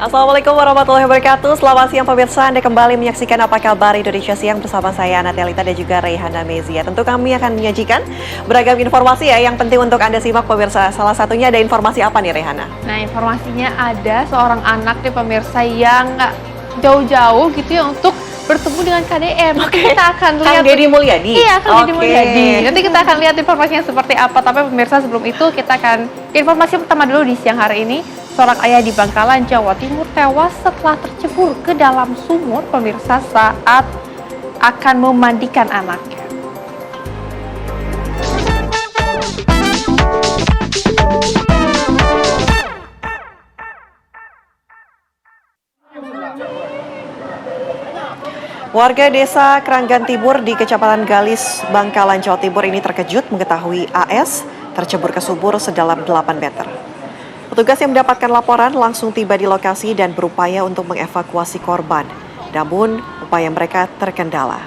Assalamualaikum warahmatullahi wabarakatuh. Selamat siang pemirsa, Anda kembali menyaksikan Apa Kabar Indonesia Siang bersama saya Natelita dan juga Reihana Mezia. Tentu kami akan menyajikan beragam informasi yang penting untuk Anda simak pemirsa. Salah satunya ada informasi apa nih Reihana? Nah, informasinya ada seorang anak nih pemirsa yang jauh-jauh gitu ya untuk bertemu dengan KDM. Nanti kita akan lihat Kang Deddy Mulyadi? Iya, Kang Deddy Mulyadi. Nanti kita akan lihat informasinya seperti apa. Tapi pemirsa, sebelum itu kita akan informasi pertama dulu di siang hari ini. Seorang ayah di Bangkalan, Jawa Timur tewas setelah tercebur ke dalam sumur pemirsa saat akan memandikan anaknya. Warga desa Keranggan Timur di Kecamatan Galis, Bangkalan, Jawa Timur ini terkejut mengetahui AS tercebur ke sumur sedalam 8 meter. Petugas yang mendapatkan laporan langsung tiba di lokasi dan berupaya untuk mengevakuasi korban. Namun, upaya mereka terkendala.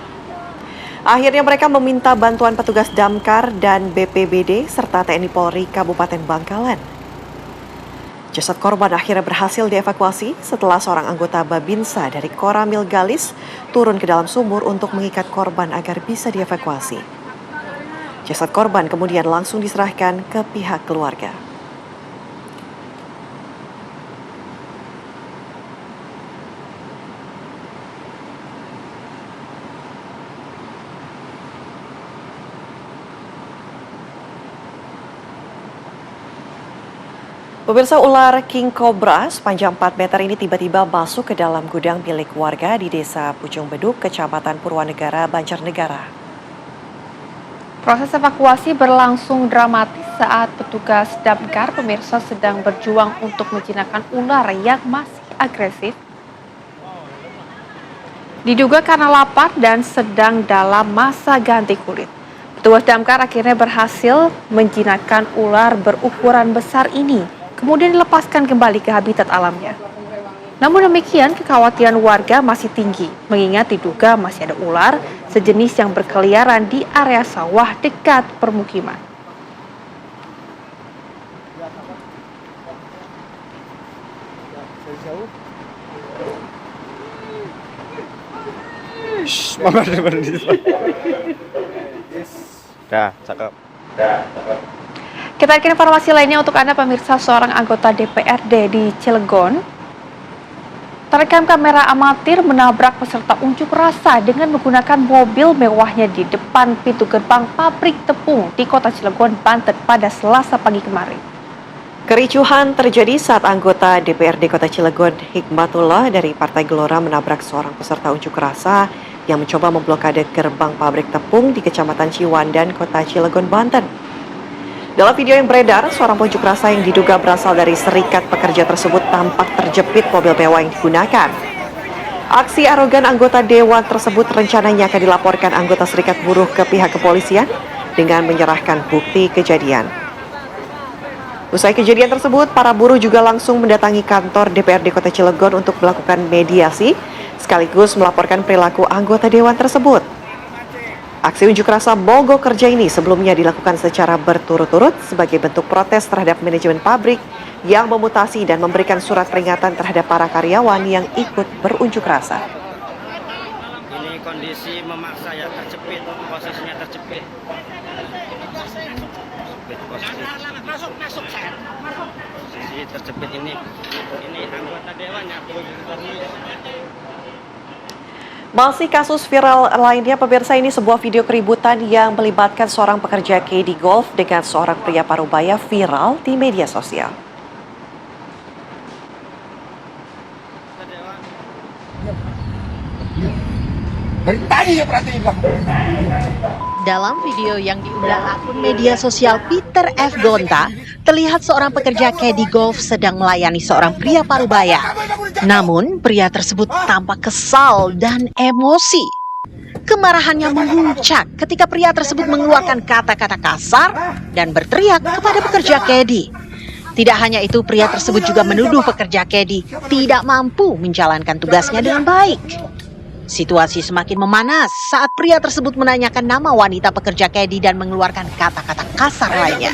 Akhirnya mereka meminta bantuan petugas Damkar dan BPBD serta TNI Polri Kabupaten Bangkalan. Jasad korban akhirnya berhasil dievakuasi setelah seorang anggota Babinsa dari Koramil Galis turun ke dalam sumur untuk mengikat korban agar bisa dievakuasi. Jasad korban kemudian langsung diserahkan ke pihak keluarga. Pemirsa, ular King Cobra sepanjang 4 meter ini tiba-tiba masuk ke dalam gudang milik warga di Desa Pucung Beduk, Kecamatan Purwanegara, Banjarnegara. Proses evakuasi berlangsung dramatis saat petugas Damkar pemirsa sedang berjuang untuk menjinakkan ular yang masih agresif. Diduga karena lapar dan sedang dalam masa ganti kulit. Petugas Damkar akhirnya berhasil menjinakkan ular berukuran besar ini, kemudian dilepaskan kembali ke habitat alamnya. Namun demikian, kekhawatiran warga masih tinggi, mengingat diduga masih ada ular sejenis yang berkeliaran di area sawah dekat permukiman. Cakep. Kita akan informasi lainnya untuk Anda pemirsa. Seorang anggota DPRD di Cilegon terekam kamera amatir menabrak peserta unjuk rasa dengan menggunakan mobil mewahnya di depan pintu gerbang pabrik tepung di Kota Cilegon, Banten pada Selasa pagi kemarin. Kericuhan terjadi saat anggota DPRD Kota Cilegon Hikmatullah dari Partai Gelora menabrak seorang peserta unjuk rasa yang mencoba memblokade gerbang pabrik tepung di Kecamatan Ciwandan, Kota Cilegon, Banten. Dalam video yang beredar, seorang pengunjuk rasa yang diduga berasal dari serikat pekerja tersebut tampak terjepit mobil mewah yang digunakan. Aksi arogan anggota dewan tersebut rencananya akan dilaporkan anggota serikat buruh ke pihak kepolisian dengan menyerahkan bukti kejadian. Usai kejadian tersebut, para buruh juga langsung mendatangi kantor DPRD Kota Cilegon untuk melakukan mediasi, sekaligus melaporkan perilaku anggota dewan tersebut. Aksi unjuk rasa mogok kerja ini sebelumnya dilakukan secara berturut-turut sebagai bentuk protes terhadap manajemen pabrik yang memutasi dan memberikan surat peringatan terhadap para karyawan yang ikut berunjuk rasa. Ini kondisi memaksa ya, terjepit, posisinya terjepit. Posisi terjepit ini anggota dewan ya. Masih kasus viral lainnya pemirsa, ini sebuah video keributan yang melibatkan seorang pekerja KD Golf dengan seorang pria parubaya viral di media sosial. Dari tadi ya perhatiin lah. Dalam video yang diunggah akun media sosial Peter F. Gonta, terlihat seorang pekerja caddy golf sedang melayani seorang pria parubaya. Namun, pria tersebut tampak kesal dan emosi. Kemarahannya memuncak ketika pria tersebut mengeluarkan kata-kata kasar dan berteriak kepada pekerja caddy. Tidak hanya itu, pria tersebut juga menuduh pekerja caddy tidak mampu menjalankan tugasnya dengan baik. Situasi semakin memanas saat pria tersebut menanyakan nama wanita pekerja kedi dan mengeluarkan kata-kata kasar lainnya.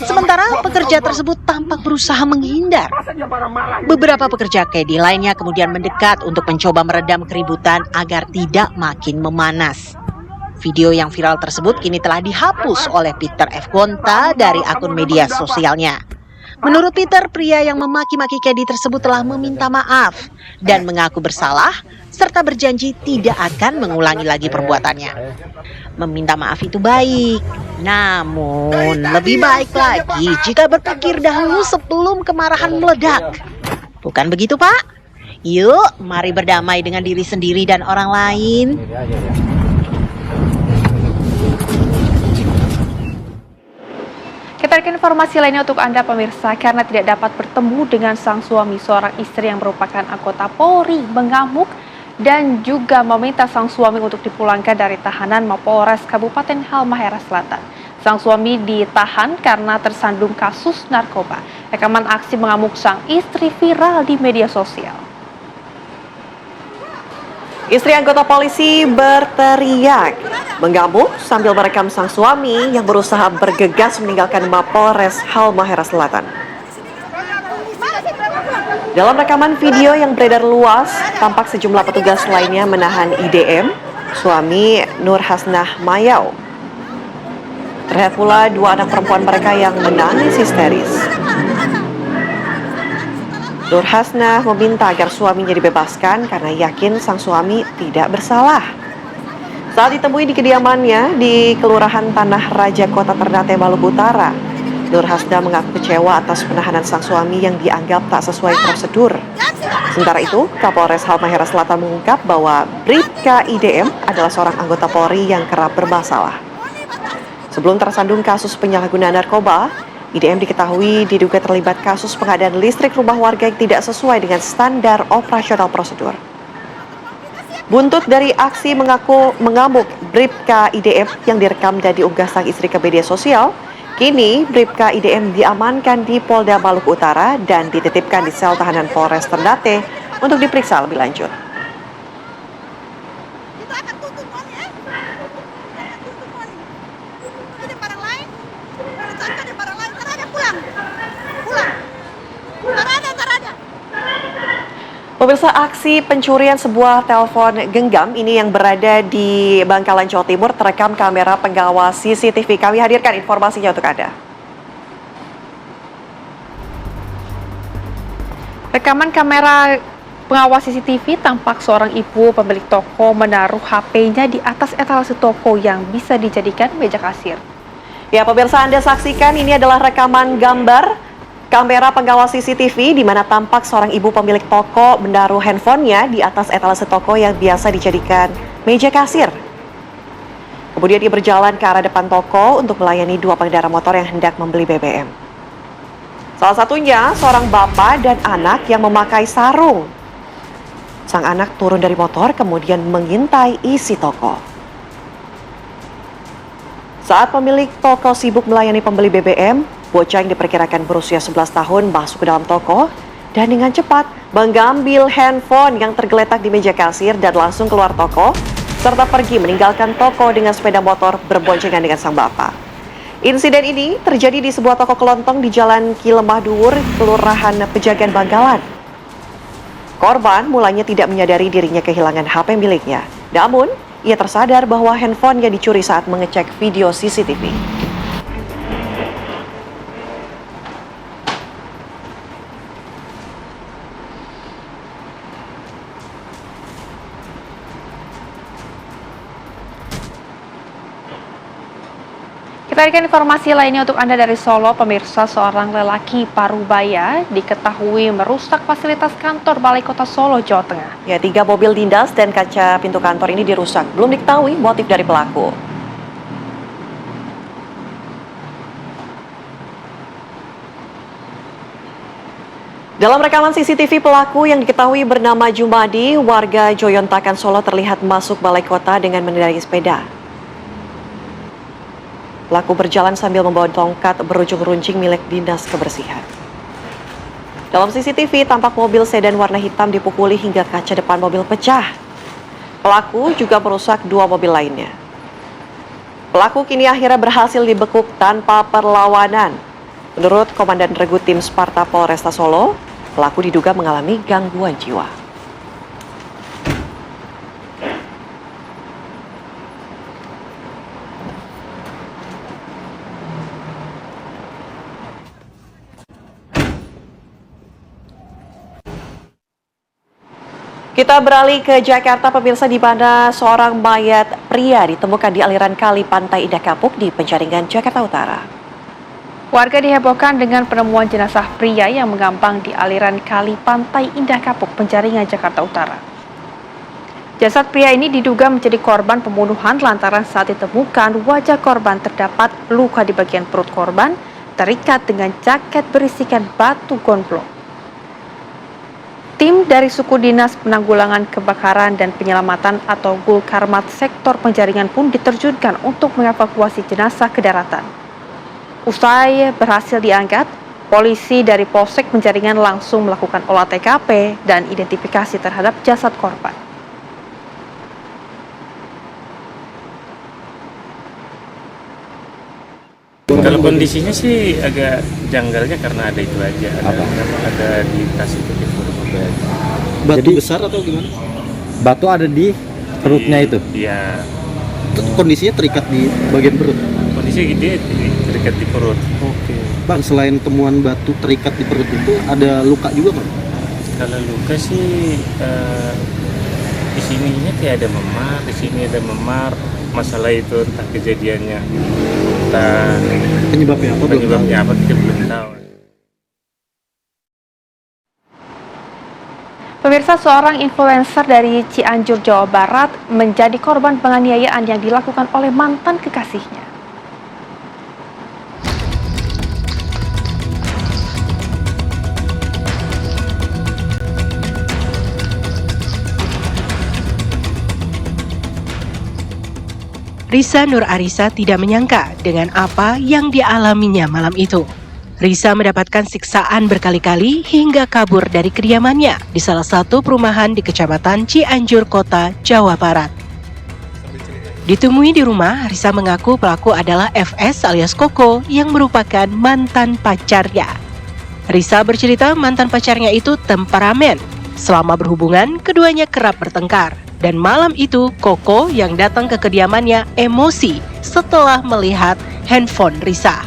Sementara pekerja tersebut tampak berusaha menghindar. Beberapa pekerja kedi lainnya kemudian mendekat untuk mencoba meredam keributan agar tidak makin memanas. Video yang viral tersebut kini telah dihapus oleh Peter F. Gonta dari akun media sosialnya. Menurut Peter, pria yang memaki-maki kedi tersebut telah meminta maaf dan mengaku bersalah serta berjanji tidak akan mengulangi lagi perbuatannya. Meminta maaf itu baik, namun lebih baik lagi jika berpikir dahulu sebelum kemarahan meledak. Bukan begitu, Pak? Yuk, mari berdamai dengan diri sendiri dan orang lain. Kita ke informasi lainnya untuk Anda pemirsa, karena tidak dapat bertemu dengan sang suami, seorang istri yang merupakan anggota Polri mengamuk dan juga meminta sang suami untuk dipulangkan dari tahanan Mapolres Kabupaten Halmahera Selatan. Sang suami ditahan karena tersandung kasus narkoba. Rekaman aksi mengamuk sang istri viral di media sosial. Istri anggota polisi berteriak, mengamuk sambil merekam sang suami yang berusaha bergegas meninggalkan Mapolres Halmahera Selatan. Dalam rekaman video yang beredar luas, tampak sejumlah petugas lainnya menahan IDM, suami Nur Hasnah Mayau. Terlihat pula dua anak perempuan mereka yang menangis histeris. Nur Hasnah meminta agar suaminya dibebaskan karena yakin sang suami tidak bersalah. Saat ditemui di kediamannya di Kelurahan Tanah Raja, Kota Ternate, Maluku Utara, Nur Hasnah mengaku kecewa atas penahanan sang suami yang dianggap tak sesuai prosedur. Sementara itu, Kapolres Halmahera Selatan mengungkap bahwa Bribka IDM adalah seorang anggota Polri yang kerap bermasalah. Sebelum tersandung kasus penyalahgunaan narkoba, IDM diketahui diduga terlibat kasus pengadaan listrik rumah warga yang tidak sesuai dengan standar operasional prosedur. Buntut dari aksi mengamuk Bribka IDM yang direkam dan diunggah sang istri ke media sosial, kini Bribka IDM diamankan di Polda Maluku Utara dan dititipkan di sel tahanan Polres Ternate untuk diperiksa lebih lanjut. Pemirsa, aksi pencurian sebuah telepon genggam ini yang berada di Bangkalan, Jawa Timur terekam kamera pengawas CCTV. Kami hadirkan informasinya untuk Anda. Rekaman kamera pengawas CCTV tampak seorang ibu pemilik toko menaruh HP-nya di atas etalase toko yang bisa dijadikan meja kasir. Ya, pemirsa, Anda saksikan ini adalah rekaman gambar kamera pengawas CCTV di mana tampak seorang ibu pemilik toko menaruh handphonenya di atas etalase toko yang biasa dijadikan meja kasir. Kemudian dia berjalan ke arah depan toko untuk melayani dua pengendara motor yang hendak membeli BBM. Salah satunya seorang bapak dan anak yang memakai sarung. Sang anak turun dari motor kemudian mengintai isi toko. Saat pemilik toko sibuk melayani pembeli BBM, bocah yang diperkirakan berusia 11 tahun masuk ke dalam toko dan dengan cepat mengambil handphone yang tergeletak di meja kasir dan langsung keluar toko serta pergi meninggalkan toko dengan sepeda motor berboncengan dengan sang bapak. Insiden ini terjadi di sebuah toko kelontong di Jalan Ki Lemah Dhuwur, Kelurahan Pejagan, Bangkalan. Korban mulanya tidak menyadari dirinya kehilangan HP miliknya. Namun, ia tersadar bahwa handphonenya dicuri saat mengecek video CCTV. Kita berikan informasi lainnya untuk Anda dari Solo, pemirsa. Seorang lelaki parubaya diketahui merusak fasilitas kantor Balai Kota Solo, Jawa Tengah. Ya, 3 mobil dinas dan kaca pintu kantor ini dirusak. Belum diketahui motif dari pelaku. Dalam rekaman CCTV, pelaku yang diketahui bernama Jumadi, warga Joyontakan, Solo, terlihat masuk Balai Kota dengan mengendarai sepeda. Pelaku berjalan sambil membawa tongkat berujung runcing milik dinas kebersihan. Dalam CCTV tampak mobil sedan warna hitam dipukuli hingga kaca depan mobil pecah. Pelaku juga merusak 2 mobil lainnya. Pelaku kini akhirnya berhasil dibekuk tanpa perlawanan. Menurut Komandan Regu Tim Sparta Polresta Solo, pelaku diduga mengalami gangguan jiwa. Kita beralih ke Jakarta, pemirsa, di mana seorang mayat pria ditemukan di aliran kali Pantai Indah Kapuk di Penjaringan, Jakarta Utara. Warga dihebohkan dengan penemuan jenazah pria yang mengambang di aliran kali Pantai Indah Kapuk, Penjaringan, Jakarta Utara. Jasad pria ini diduga menjadi korban pembunuhan lantaran saat ditemukan wajah korban terdapat luka di bagian perut korban terikat dengan jaket berisikan batu gonblong. Tim dari Suku Dinas Penanggulangan Kebakaran dan Penyelamatan atau Gulkarmat Sektor Penjaringan pun diterjunkan untuk mengevakuasi jenazah ke daratan. Usai berhasil diangkat, polisi dari Polsek Penjaringan langsung melakukan olah TKP dan identifikasi terhadap jasad korban. Kalau kondisinya sih agak janggalnya karena ada itu aja, ada di tas itu di Batu jadi, besar atau gimana? Batu ada di perutnya itu? Iya. Kondisinya terikat di bagian perut? Kondisinya dia terikat di perut. Oke. Bang, selain temuan batu terikat di perut itu, ada luka juga Bang? Kalau luka sih, di sininya kayak ada memar, di sini ada memar. Masalah itu entah kejadiannya, entah penyebabnya apa kita belum tahu. Pemirsa, seorang influencer dari Cianjur, Jawa Barat menjadi korban penganiayaan yang dilakukan oleh mantan kekasihnya. Risa Nur Arisa tidak menyangka dengan apa yang dialaminya malam itu. Risa mendapatkan siksaan berkali-kali hingga kabur dari kediamannya di salah satu perumahan di Kecamatan Cianjur Kota, Jawa Barat. Ditemui di rumah, Risa mengaku pelaku adalah FS alias Koko yang merupakan mantan pacarnya. Risa bercerita mantan pacarnya itu temperamen. Selama berhubungan, keduanya kerap bertengkar. Dan malam itu, Koko yang datang ke kediamannya emosi setelah melihat handphone Risa.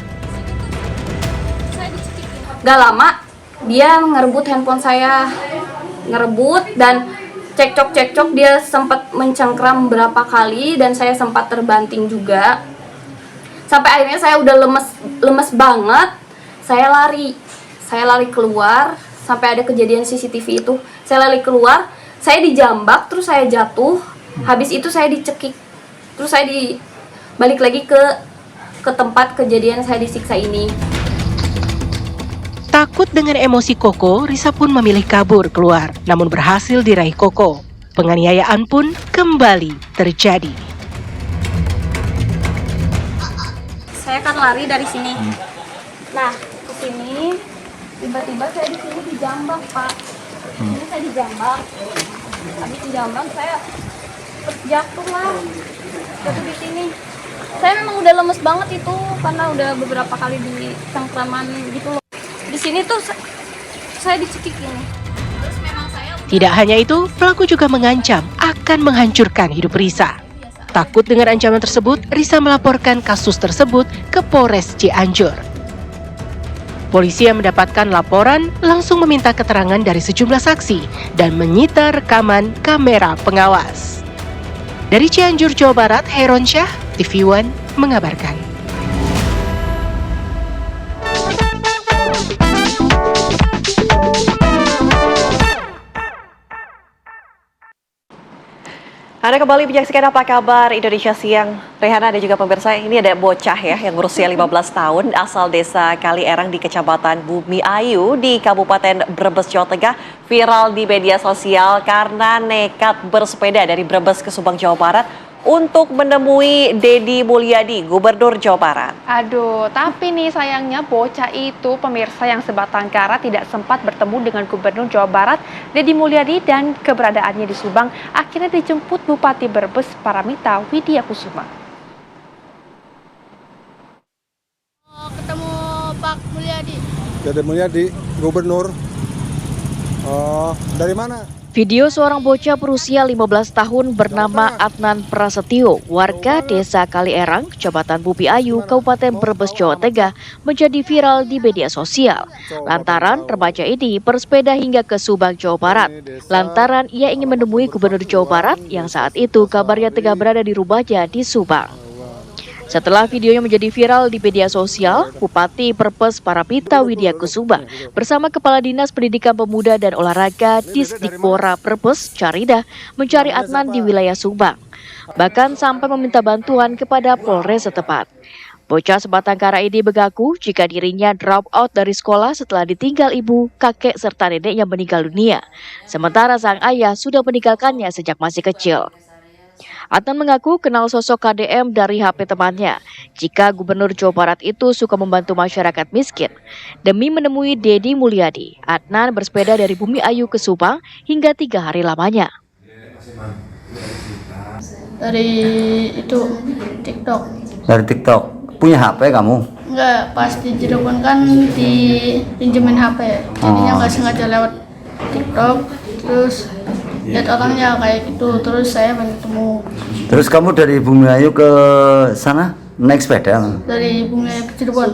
Gak lama dia ngerebut handphone saya, ngerebut dan cekcok dia sempat mencengkram beberapa kali dan saya sempat terbanting juga. Sampai akhirnya saya udah lemes banget, saya lari keluar sampai ada kejadian CCTV itu. Saya lari keluar, saya dijambak, terus saya jatuh, habis itu saya dicekik, terus saya balik lagi ke tempat kejadian saya disiksa ini. Takut dengan emosi Koko, Risa pun memilih kabur keluar, namun berhasil diraih Koko. Penganiayaan pun kembali terjadi. Saya kan lari dari sini. Nah, ke sini tiba-tiba saya di sini dijambak, Pak. Ini saya dijambak. Habis dijambak saya jatuh di sini. Saya memang udah lemes banget itu karena udah beberapa kali di cengkraman gitu loh. Di sini tuh saya dicekik ini. Tidak hanya itu, pelaku juga mengancam akan menghancurkan hidup Risa. Takut dengan ancaman tersebut, Risa melaporkan kasus tersebut ke Polres Cianjur. Polisi yang mendapatkan laporan langsung meminta keterangan dari sejumlah saksi dan menyita rekaman kamera pengawas. Dari Cianjur, Jawa Barat, Heron Syah, TV One mengabarkan. Anda kembali menyaksikan Apa Kabar Indonesia Siang. Rehana dan juga pemirsa, ini ada bocah ya yang berusia 15 tahun asal desa Kalierang di Kecamatan Bumi Ayu di Kabupaten Brebes, Jawa Tengah viral di media sosial karena nekat bersepeda dari Brebes ke Subang, Jawa Barat untuk menemui Deddy Mulyadi, Gubernur Jawa Barat. Aduh, tapi nih sayangnya bocah itu pemirsa yang sebatang kara tidak sempat bertemu dengan Gubernur Jawa Barat, Deddy Mulyadi, dan keberadaannya di Subang akhirnya dijemput Bupati Brebes Paramita Widya Kusuma. Ketemu Pak Mulyadi. Jadi Mulyadi, gubernur. Dari mana? Video seorang bocah berusia 15 tahun bernama Adnan Prasetyo, warga desa Kalierang, Kecamatan Bupi Ayu, Kabupaten Brebes, Jawa Tengah, menjadi viral di media sosial. Lantaran remaja ini bersepeda hingga ke Subang, Jawa Barat. Lantaran ia ingin menemui Gubernur Jawa Barat yang saat itu kabarnya tengah berada di rumahnya di Subang. Setelah videonya menjadi viral di media sosial, Bupati Brebes Paramita Widya Kusuma bersama Kepala Dinas Pendidikan Pemuda dan Olahraga Disdikpora Brebes Carida mencari Adnan di wilayah Subang. Bahkan sampai meminta bantuan kepada Polres setempat. Bocah sebatang kara ini mengaku jika dirinya drop out dari sekolah setelah ditinggal ibu, kakek, serta nenek yang meninggal dunia. Sementara sang ayah sudah meninggalkannya sejak masih kecil. Adnan mengaku kenal sosok KDM dari HP temannya. Jika Gubernur Jawa Barat itu suka membantu masyarakat miskin. Demi menemui Deddy Mulyadi, Adnan bersepeda dari Bumi Ayu ke Subang hingga 3 hari lamanya. Dari itu TikTok. Dari TikTok. Punya HP kamu? Enggak, pas di Cirebon kan dipinjemin HP. Jadinya nggak sengaja lewat TikTok. Terus lihat orangnya kayak gitu, terus saya pengen ketemu. Terus kamu dari Bumi Ayu ke sana naik sepeda? Dari Bumi Ayu ke Cirebon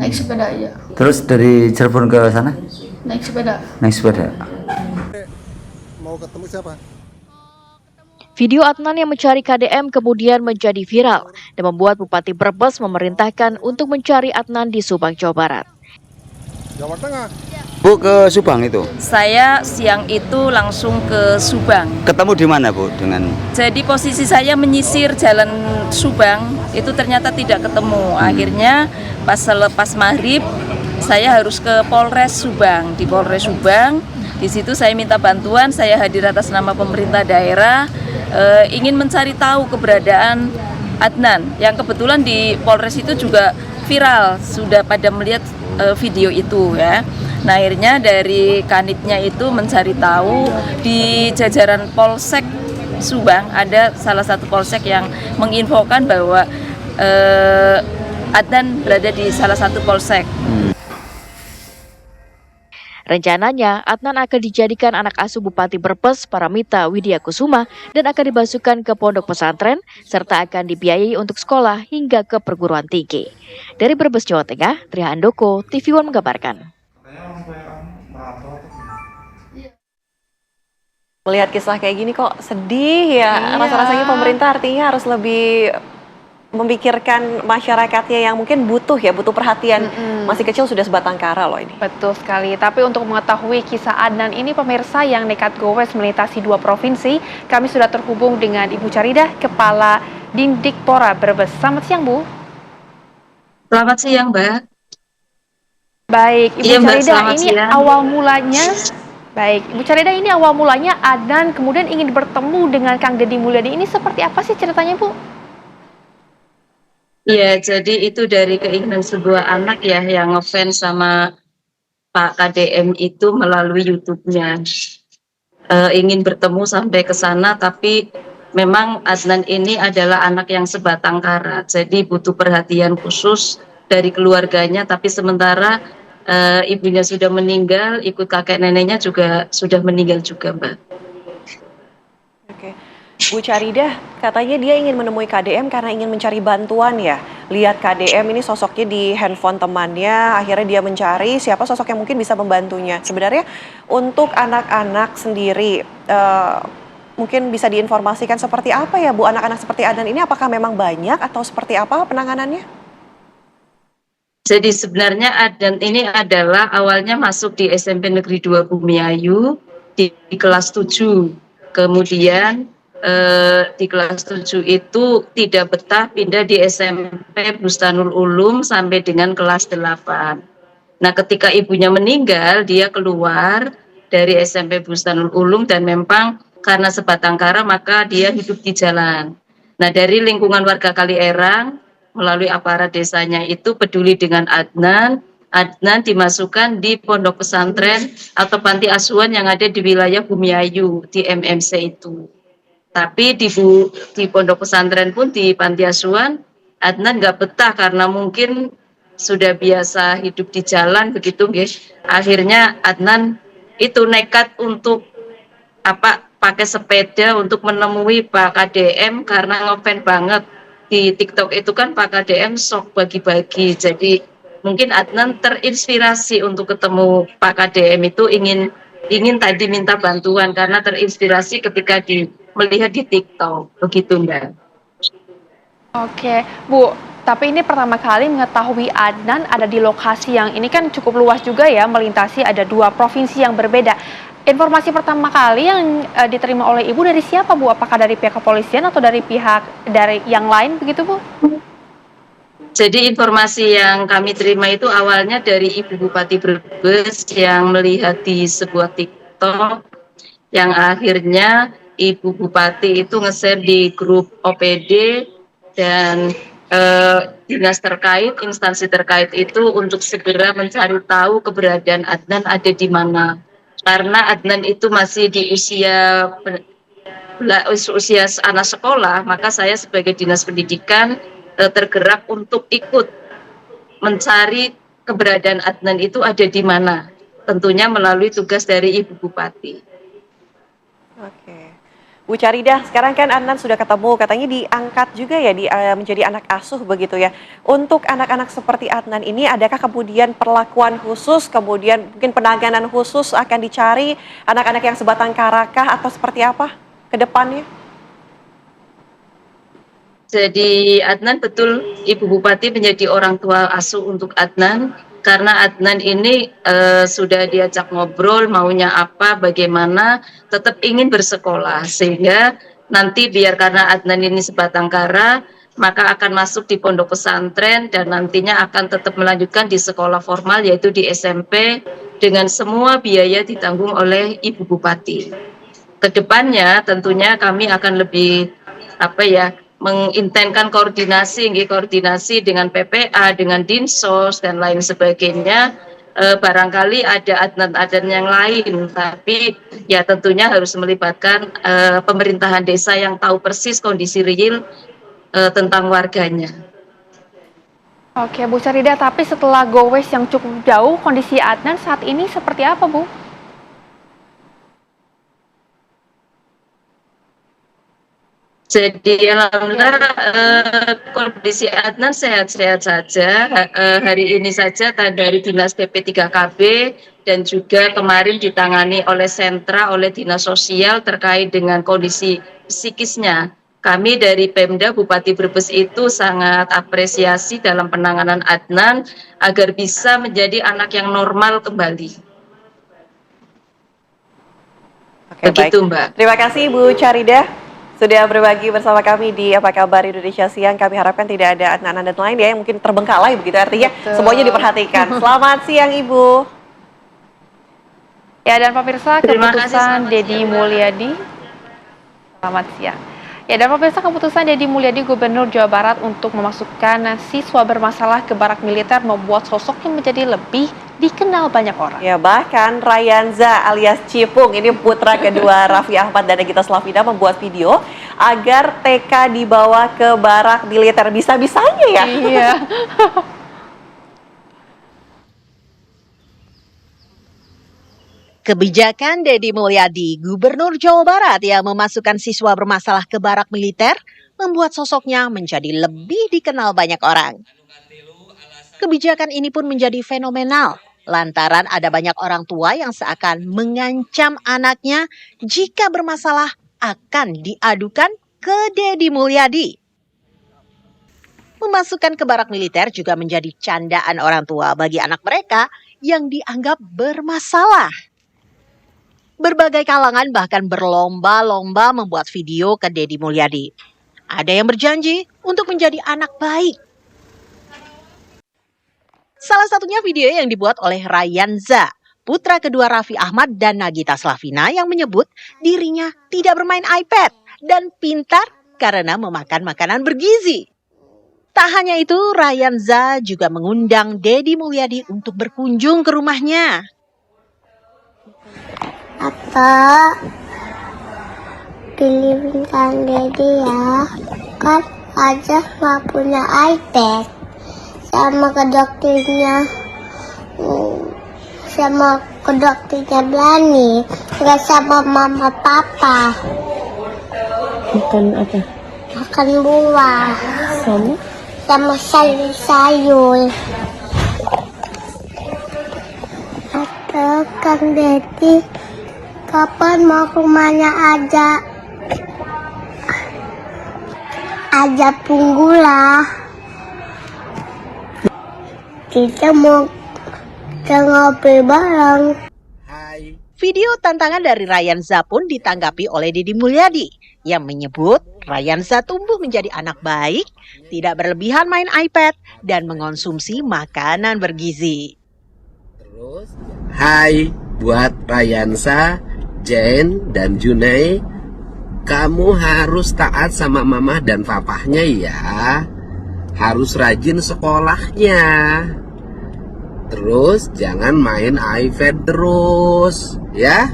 naik sepeda aja. Terus dari Cirebon ke sana? Naik sepeda. Naik sepeda. Mau ketemu siapa? Video Adnan yang mencari KDM kemudian menjadi viral dan membuat Bupati Brebes memerintahkan untuk mencari Adnan di Subang, Jawa Barat. Jawa Tengah. Bu, ke Subang itu? Saya siang itu langsung ke Subang. Ketemu di mana, Bu? Dengan Jadi posisi saya menyisir jalan Subang, itu ternyata tidak ketemu. Akhirnya pas selepas maghrib, saya harus ke Polres Subang. Di Polres Subang, di situ saya minta bantuan, saya hadir atas nama pemerintah daerah, ingin mencari tahu keberadaan Adnan. Yang kebetulan di Polres itu juga viral, sudah pada melihat video itu ya. Nah, akhirnya dari kanitnya itu mencari tahu di jajaran Polsek Subang ada salah satu polsek yang menginfokan bahwa Adnan berada di salah satu polsek. Rencananya, Adnan akan dijadikan anak asuh Bupati Brebes Paramita Widya Kusuma dan akan dimasukkan ke pondok pesantren serta akan dibiayai untuk sekolah hingga ke perguruan tinggi. Dari Brebes, Jawa Tengah, Tria Handoko, TV One mengabarkan. Melihat kisah kayak gini kok sedih ya. Rasa-rasanya pemerintah artinya harus lebih memikirkan masyarakatnya yang mungkin butuh perhatian. Masih kecil sudah sebatang kara loh ini. Betul sekali, tapi untuk mengetahui kisah Adnan ini pemirsa yang nekat gowes melintasi 2 provinsi, kami sudah terhubung dengan Ibu Caridah, Kepala Dindikpora Brebes. Selamat siang, Bu. Selamat siang, Mbak. Baik, Ibu Iya, Mbak, Caridah, selamat ini siang. awal mulanya Ibu Caridah, ini awal mulanya Adnan kemudian ingin bertemu dengan Kang Deddy Mulyadi. Ini seperti apa sih ceritanya, Bu? Ya, jadi itu dari keinginan sebuah anak ya yang ngefans sama Pak KDM itu melalui YouTube-nya. Ingin bertemu sampai ke sana, tapi memang Adnan ini adalah anak yang sebatang kara. Jadi butuh perhatian khusus dari keluarganya, tapi sementara ibunya sudah meninggal, ikut kakek neneknya juga sudah meninggal juga, Mbak. Oke. Bu Caridah, katanya dia ingin menemui KDM karena ingin mencari bantuan ya. Lihat KDM ini sosoknya di handphone temannya, akhirnya dia mencari siapa sosok yang mungkin bisa membantunya. Sebenarnya untuk anak-anak sendiri, mungkin bisa diinformasikan seperti apa ya Bu, anak-anak seperti Adnan ini apakah memang banyak atau seperti apa penanganannya? Jadi sebenarnya Adnan ini adalah awalnya masuk di SMP Negeri 2 Bumi Ayu di kelas 7. Kemudian di kelas 7 itu tidak betah, pindah di SMP Bustanul Ulum sampai dengan kelas 8. Nah, ketika ibunya meninggal, dia keluar dari SMP Bustanul Ulum dan memang karena sebatang kara maka dia hidup di jalan. Nah, dari lingkungan warga Kalierang melalui aparat desanya itu peduli dengan Adnan. Adnan dimasukkan di pondok pesantren atau panti asuhan yang ada di wilayah Bumiayu di MMC itu. Tapi di pondok pesantren pun di panti asuhan Adnan nggak betah karena mungkin sudah biasa hidup di jalan begitu, guys. Akhirnya Adnan itu nekat untuk pakai sepeda untuk menemui Pak KDM karena ngefans banget di TikTok itu kan Pak KDM sok bagi-bagi. Jadi mungkin Adnan terinspirasi untuk ketemu Pak KDM itu ingin tadi minta bantuan karena terinspirasi ketika melihat di TikTok begitu, Mbak. Oke, Bu. Tapi ini pertama kali mengetahui Adnan ada di lokasi yang ini kan cukup luas juga ya, melintasi ada 2 provinsi yang berbeda. Informasi pertama kali yang diterima oleh Ibu dari siapa, Bu? Apakah dari pihak kepolisian atau dari yang lain begitu, Bu? Jadi informasi yang kami terima itu awalnya dari Ibu Bupati Brebes yang melihat di sebuah TikTok yang akhirnya Ibu Bupati itu nge-share di grup OPD dan dinas terkait, instansi terkait itu untuk segera mencari tahu keberadaan Adnan ada di mana. Karena Adnan itu masih di usia anak sekolah, maka saya sebagai dinas pendidikan tergerak untuk ikut mencari keberadaan Adnan itu ada di mana. Tentunya melalui tugas dari Ibu Bupati. Oke. Bu Carida, sekarang kan Adnan sudah ketemu, katanya diangkat juga ya menjadi anak asuh begitu ya. Untuk anak-anak seperti Adnan ini, adakah kemudian perlakuan khusus, kemudian mungkin penanganan khusus akan dicari anak-anak yang sebatang karakah atau seperti apa ke depannya? Jadi Adnan betul Ibu Bupati menjadi orang tua asuh untuk Adnan. Karena Adnan ini sudah diajak ngobrol maunya apa, bagaimana, tetap ingin bersekolah. Sehingga nanti biar karena Adnan ini sebatang kara, maka akan masuk di pondok pesantren dan nantinya akan tetap melanjutkan di sekolah formal yaitu di SMP dengan semua biaya ditanggung oleh Ibu Bupati. Kedepannya tentunya kami akan lebih mengintenkan koordinasi dengan PPA, dengan Dinsos dan lain sebagainya. Barangkali ada Adnan yang lain, tapi ya tentunya harus melibatkan pemerintahan desa yang tahu persis kondisi real tentang warganya. Oke, Bu Carida, tapi setelah gowes yang cukup jauh, kondisi Adnan saat ini seperti apa, Bu? Jadi alhamdulillah kondisi Adnan sehat-sehat saja. Hari ini saja dari Dinas PP3KB dan juga kemarin ditangani oleh sentra, oleh Dinas Sosial terkait dengan kondisi psikisnya. Kami dari Pemda Bupati Brebes itu sangat apresiasi dalam penanganan Adnan agar bisa menjadi anak yang normal kembali. Oke, begitu, baik. Mbak. Terima kasih Bu Carida sudah berbagi bersama kami di Apa Kabar Indonesia Siang. Kami harapkan tidak ada Adnan lain ya yang mungkin terbengkalai begitu, artinya semuanya diperhatikan. Selamat siang Ibu. Ya, dan pemirsa, keputusan Deddy Mulyadi. Selamat siang. Ya, dan pemirsa, keputusan Deddy Mulyadi Gubernur Jawa Barat untuk memasukkan siswa bermasalah ke barak militer membuat sosoknya menjadi lebih dikenal banyak orang. Ya, bahkan Rayanza alias Cipung, ini putra kedua Raffi Ahmad dan Nagita Slavina, membuat video agar TK dibawa ke barak militer. Bisa-bisanya ya. Iya. Kebijakan Deddy Mulyadi, Gubernur Jawa Barat yang memasukkan siswa bermasalah ke barak militer membuat sosoknya menjadi lebih dikenal banyak orang. Kebijakan ini pun menjadi fenomenal lantaran ada banyak orang tua yang seakan mengancam anaknya jika bermasalah akan diadukan ke Deddy Mulyadi. Memasukkan ke barak militer juga menjadi candaan orang tua bagi anak mereka yang dianggap bermasalah. Berbagai kalangan bahkan berlomba-lomba membuat video ke Deddy Mulyadi. Ada yang berjanji untuk menjadi anak baik. Salah satunya video yang dibuat oleh Rayanza, putra kedua Raffi Ahmad dan Nagita Slavina yang menyebut dirinya tidak bermain iPad dan pintar karena memakan makanan bergizi. Tak hanya itu, Ryanza juga mengundang Deddy Mulyadi untuk berkunjung ke rumahnya. Apa? Pilihin Kang Deddy ya. Kan aja nggak punya iPad. Sama ke dokternya. Sama ke dokternya berani. Nggak sama mama papa. Makan apa? Makan buah. Sama sayur-sayur. Atau Kang Deddy, kapan mau ke rumahnya Aja Punggula? Kita mau ngobrol bareng. Video tantangan dari Ryanza pun ditanggapi oleh Deddy Mulyadi yang menyebut Ryanza tumbuh menjadi anak baik, tidak berlebihan main iPad, dan mengonsumsi makanan bergizi. Terus, hai buat Ryanza, Jane, dan Junei, kamu harus taat sama mama dan papahnya ya. Harus rajin sekolahnya. Terus jangan main iPad terus, ya.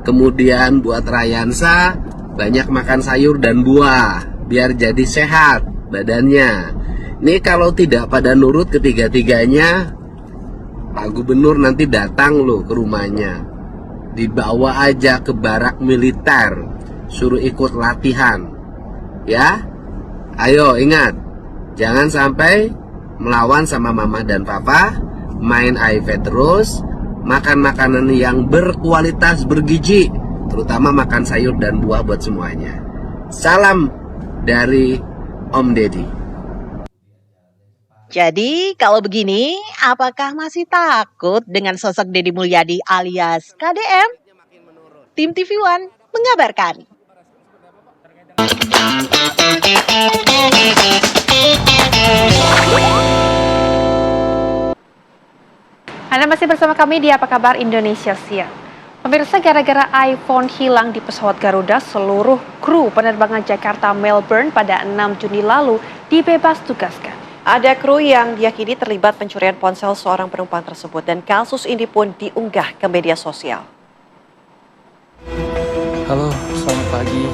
Kemudian buat Ryanza, banyak makan sayur dan buah, biar jadi sehat badannya. Nih kalau tidak pada nurut ketiga-tiganya, Pak Gubernur nanti datang loh ke rumahnya. Dibawa aja ke barak militer, suruh ikut latihan. Ya, ayo ingat, jangan sampai melawan sama mama dan papa. Main iPad terus, makan makanan yang berkualitas bergizi, terutama makan sayur dan buah buat semuanya. Salam dari Om Deddy. Jadi kalau begini, apakah masih takut dengan sosok Deddy Mulyadi alias KDM? Tim TV One mengabarkan. Anda masih bersama kami di Apa Kabar Indonesia Siang. Pemirsa, gara-gara iPhone hilang di pesawat Garuda, seluruh kru penerbangan Jakarta-Melbourne pada 6 Juni lalu dibebas tugaskan. Ada kru yang diyakini terlibat pencurian ponsel seorang penumpang tersebut dan kasus ini pun diunggah ke media sosial. Halo, selamat pagi.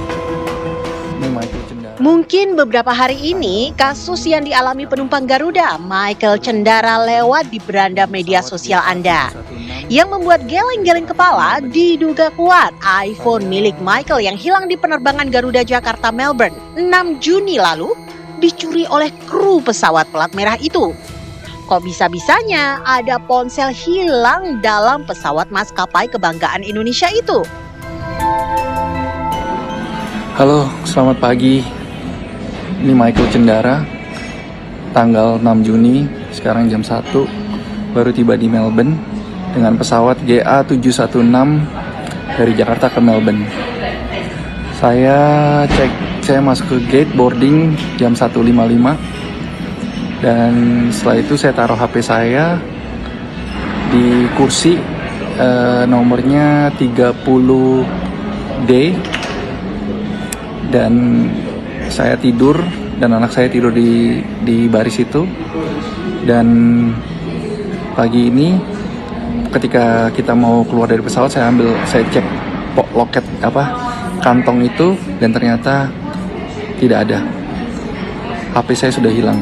Ini Michael Cendara. Mungkin beberapa hari ini kasus yang dialami penumpang Garuda Michael Cendara lewat di beranda media sosial Anda. Yang membuat geleng-geleng kepala diduga kuat iPhone milik Michael yang hilang di penerbangan Garuda Jakarta-Melbourne 6 Juni lalu dicuri oleh kru pesawat plat merah itu. Kok bisa-bisanya ada ponsel hilang dalam pesawat maskapai kebanggaan Indonesia itu? Halo, selamat pagi. Ini Michael Cendara. Tanggal 6 Juni, sekarang jam 1, baru tiba di Melbourne dengan pesawat GA716 dari Jakarta ke Melbourne. Saya masuk ke gate boarding jam 1.55 dan setelah itu saya taruh HP saya di kursi nomornya 30D dan saya tidur dan anak saya tidur di baris itu. Dan pagi ini ketika kita mau keluar dari pesawat, saya cek loket kantong itu dan ternyata tidak ada. HP saya sudah hilang.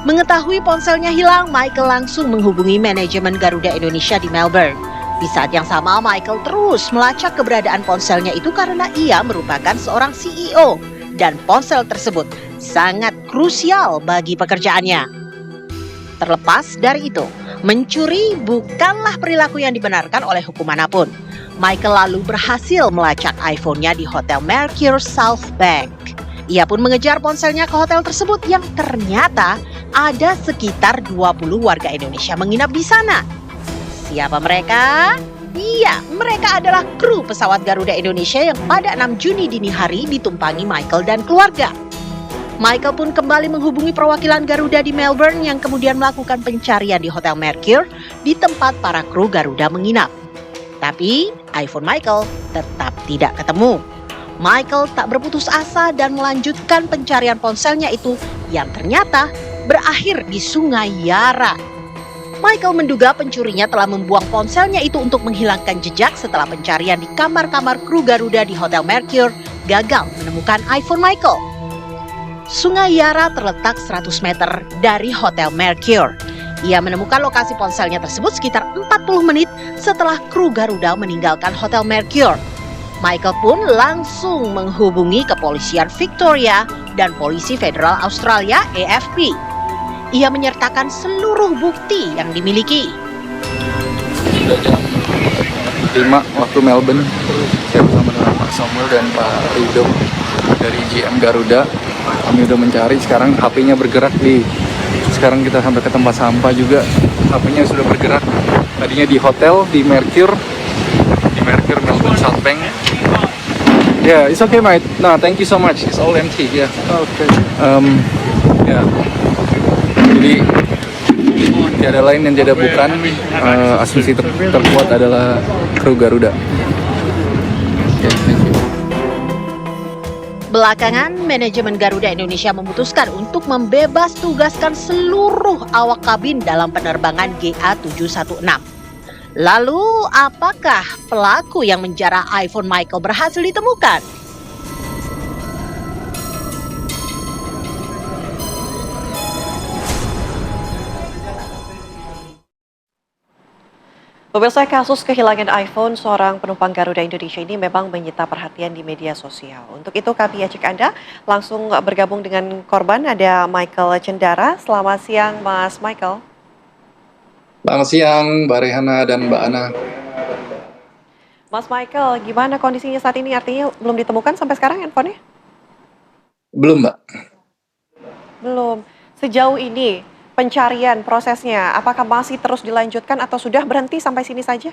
Mengetahui ponselnya hilang, Michael langsung menghubungi manajemen Garuda Indonesia di Melbourne. Di saat yang sama, Michael terus melacak keberadaan ponselnya itu karena ia merupakan seorang CEO dan ponsel tersebut sangat krusial bagi pekerjaannya. Terlepas dari itu, mencuri bukanlah perilaku yang dibenarkan oleh hukum manapun. Michael lalu berhasil melacak iPhone-nya di Hotel Mercure South Bank. Ia pun mengejar ponselnya ke hotel tersebut yang ternyata ada sekitar 20 warga Indonesia menginap di sana. Siapa mereka? Iya, mereka adalah kru pesawat Garuda Indonesia yang pada 6 Juni dini hari ditumpangi Michael dan keluarga. Michael pun kembali menghubungi perwakilan Garuda di Melbourne yang kemudian melakukan pencarian di Hotel Mercure di tempat para kru Garuda menginap. Tapi iPhone Michael tetap tidak ketemu. Michael tak berputus asa dan melanjutkan pencarian ponselnya itu yang ternyata berakhir di Sungai Yara. Michael menduga pencurinya telah membuang ponselnya itu untuk menghilangkan jejak setelah pencarian di kamar-kamar kru Garuda di Hotel Mercure gagal menemukan iPhone Michael. Sungai Yara terletak 100 meter dari Hotel Mercure. Ia menemukan lokasi ponselnya tersebut sekitar 40 menit setelah kru Garuda meninggalkan Hotel Mercure. Michael pun langsung menghubungi kepolisian Victoria dan Polisi Federal Australia AFP. Ia menyertakan seluruh bukti yang dimiliki. Sudah jam 5 waktu Melbourne, saya bersama dengan Pak Samuel dan Pak Rido dari GM Garuda. Kami udah mencari, sekarang HP-nya bergerak sekarang kita sampai ke tempat sampah juga, HP-nya sudah bergerak. Tadinya di hotel, di Mercure Melbourne South Bank. Yeah, it's okay, mate. No, thank you so much. It's all empty. Yeah. Okay. Yeah. Jadi tiada lain dan tiada bukan, asumsi terkuat adalah kru Garuda. Okay, thank you. Belakangan, manajemen Garuda Indonesia memutuskan untuk membebas tugaskan seluruh awak kabin dalam penerbangan GA716. Lalu, apakah pelaku yang menjarah iPhone Michael berhasil ditemukan? Pemirsa, kasus kehilangan iPhone seorang penumpang Garuda Indonesia ini memang menyita perhatian di media sosial. Untuk itu kami ajak Anda langsung bergabung dengan korban, ada Michael Cendara. Selamat siang, Mas Michael. Selamat siang, Mbak Rehana dan Mbak Ana. Mas Michael, gimana kondisinya saat ini? Artinya belum ditemukan sampai sekarang handphonenya? Belum, Mbak. Belum. Sejauh ini pencarian prosesnya, apakah masih terus dilanjutkan atau sudah berhenti sampai sini saja?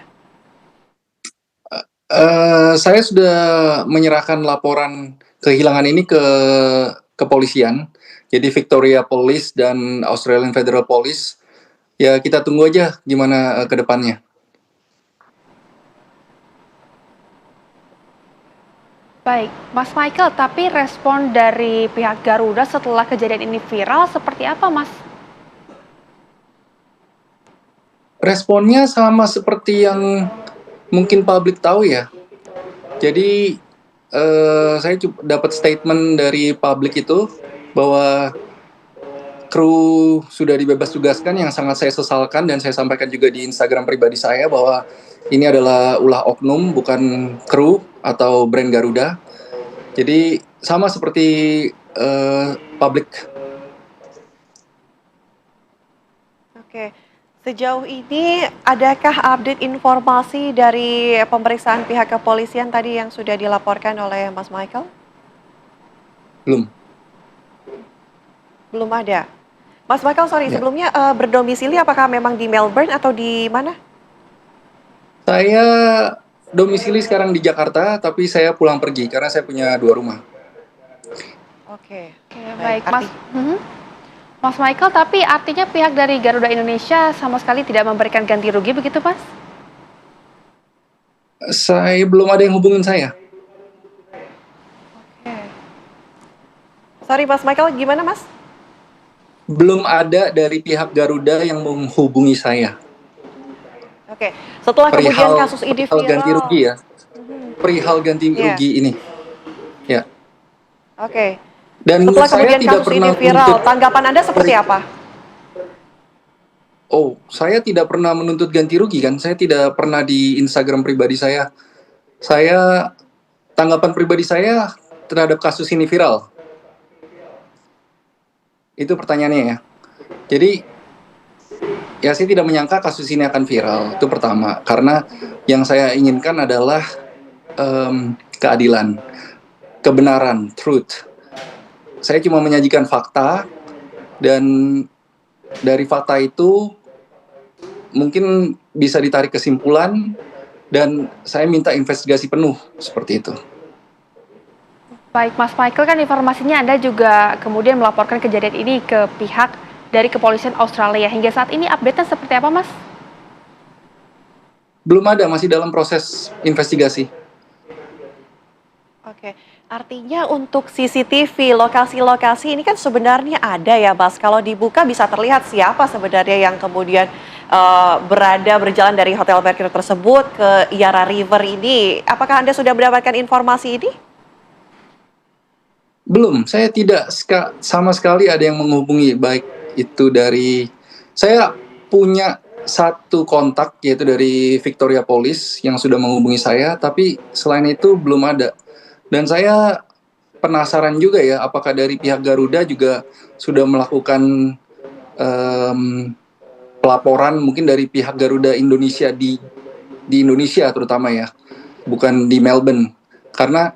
Saya sudah menyerahkan laporan kehilangan ini ke kepolisian, jadi Victoria Police dan Australian Federal Police. Ya, kita tunggu aja gimana ke depannya. Baik, Mas Michael, tapi respon dari pihak Garuda setelah kejadian ini viral seperti apa, Mas? Responnya sama seperti yang mungkin publik tahu ya. Jadi saya dapat statement dari publik itu bahwa kru sudah dibebas tugaskan, yang sangat saya sesalkan, dan saya sampaikan juga di Instagram pribadi saya bahwa ini adalah ulah oknum, bukan kru atau brand Garuda. Jadi sama seperti publik. Oke. Sejauh ini, adakah update informasi dari pemeriksaan pihak kepolisian tadi yang sudah dilaporkan oleh Mas Michael? Belum. Belum ada. Mas Michael, sorry, sebelumnya berdomisili apakah memang di Melbourne atau di mana? Saya domisili sekarang di Jakarta, tapi saya pulang pergi karena saya punya 2 rumah. Oke, baik, Mas. Mas Michael, tapi artinya pihak dari Garuda Indonesia sama sekali tidak memberikan ganti rugi begitu, Mas? Saya belum ada yang hubungin saya. Oke. Sorry Mas Michael, gimana Mas? Belum ada dari pihak Garuda yang menghubungi saya. Oke, setelah kemudian kasus ini viral. Ganti rugi ya. Perihal ganti rugi ini. Ya. Oke. Dan setelah saya kemudian tidak kasus pernah ini viral, tanggapan Anda seperti apa? Oh, saya tidak pernah menuntut ganti rugi kan. Saya tidak pernah di Instagram pribadi saya. Tanggapan pribadi saya terhadap kasus ini viral. Itu pertanyaannya ya. Jadi, ya saya tidak menyangka kasus ini akan viral. Itu pertama. Karena yang saya inginkan adalah keadilan, kebenaran, truth. Saya cuma menyajikan fakta, dan dari fakta itu mungkin bisa ditarik kesimpulan, dan saya minta investigasi penuh seperti itu. Baik, Mas Michael, kan informasinya Anda juga kemudian melaporkan kejadian ini ke pihak dari kepolisian Australia. Hingga saat ini update-nya seperti apa, Mas? Belum ada, masih dalam proses investigasi. Oke, artinya untuk CCTV, lokasi-lokasi ini kan sebenarnya ada ya Mas, kalau dibuka bisa terlihat siapa sebenarnya yang kemudian berjalan dari Hotel Mercure tersebut ke Iara River ini. Apakah Anda sudah mendapatkan informasi ini? Belum, saya tidak sama sekali ada yang menghubungi, baik itu dari, saya punya satu kontak yaitu dari Victoria Police yang sudah menghubungi saya, tapi selain itu belum ada. Dan saya penasaran juga ya, apakah dari pihak Garuda juga sudah melakukan pelaporan mungkin dari pihak Garuda Indonesia di Indonesia terutama ya, bukan di Melbourne, karena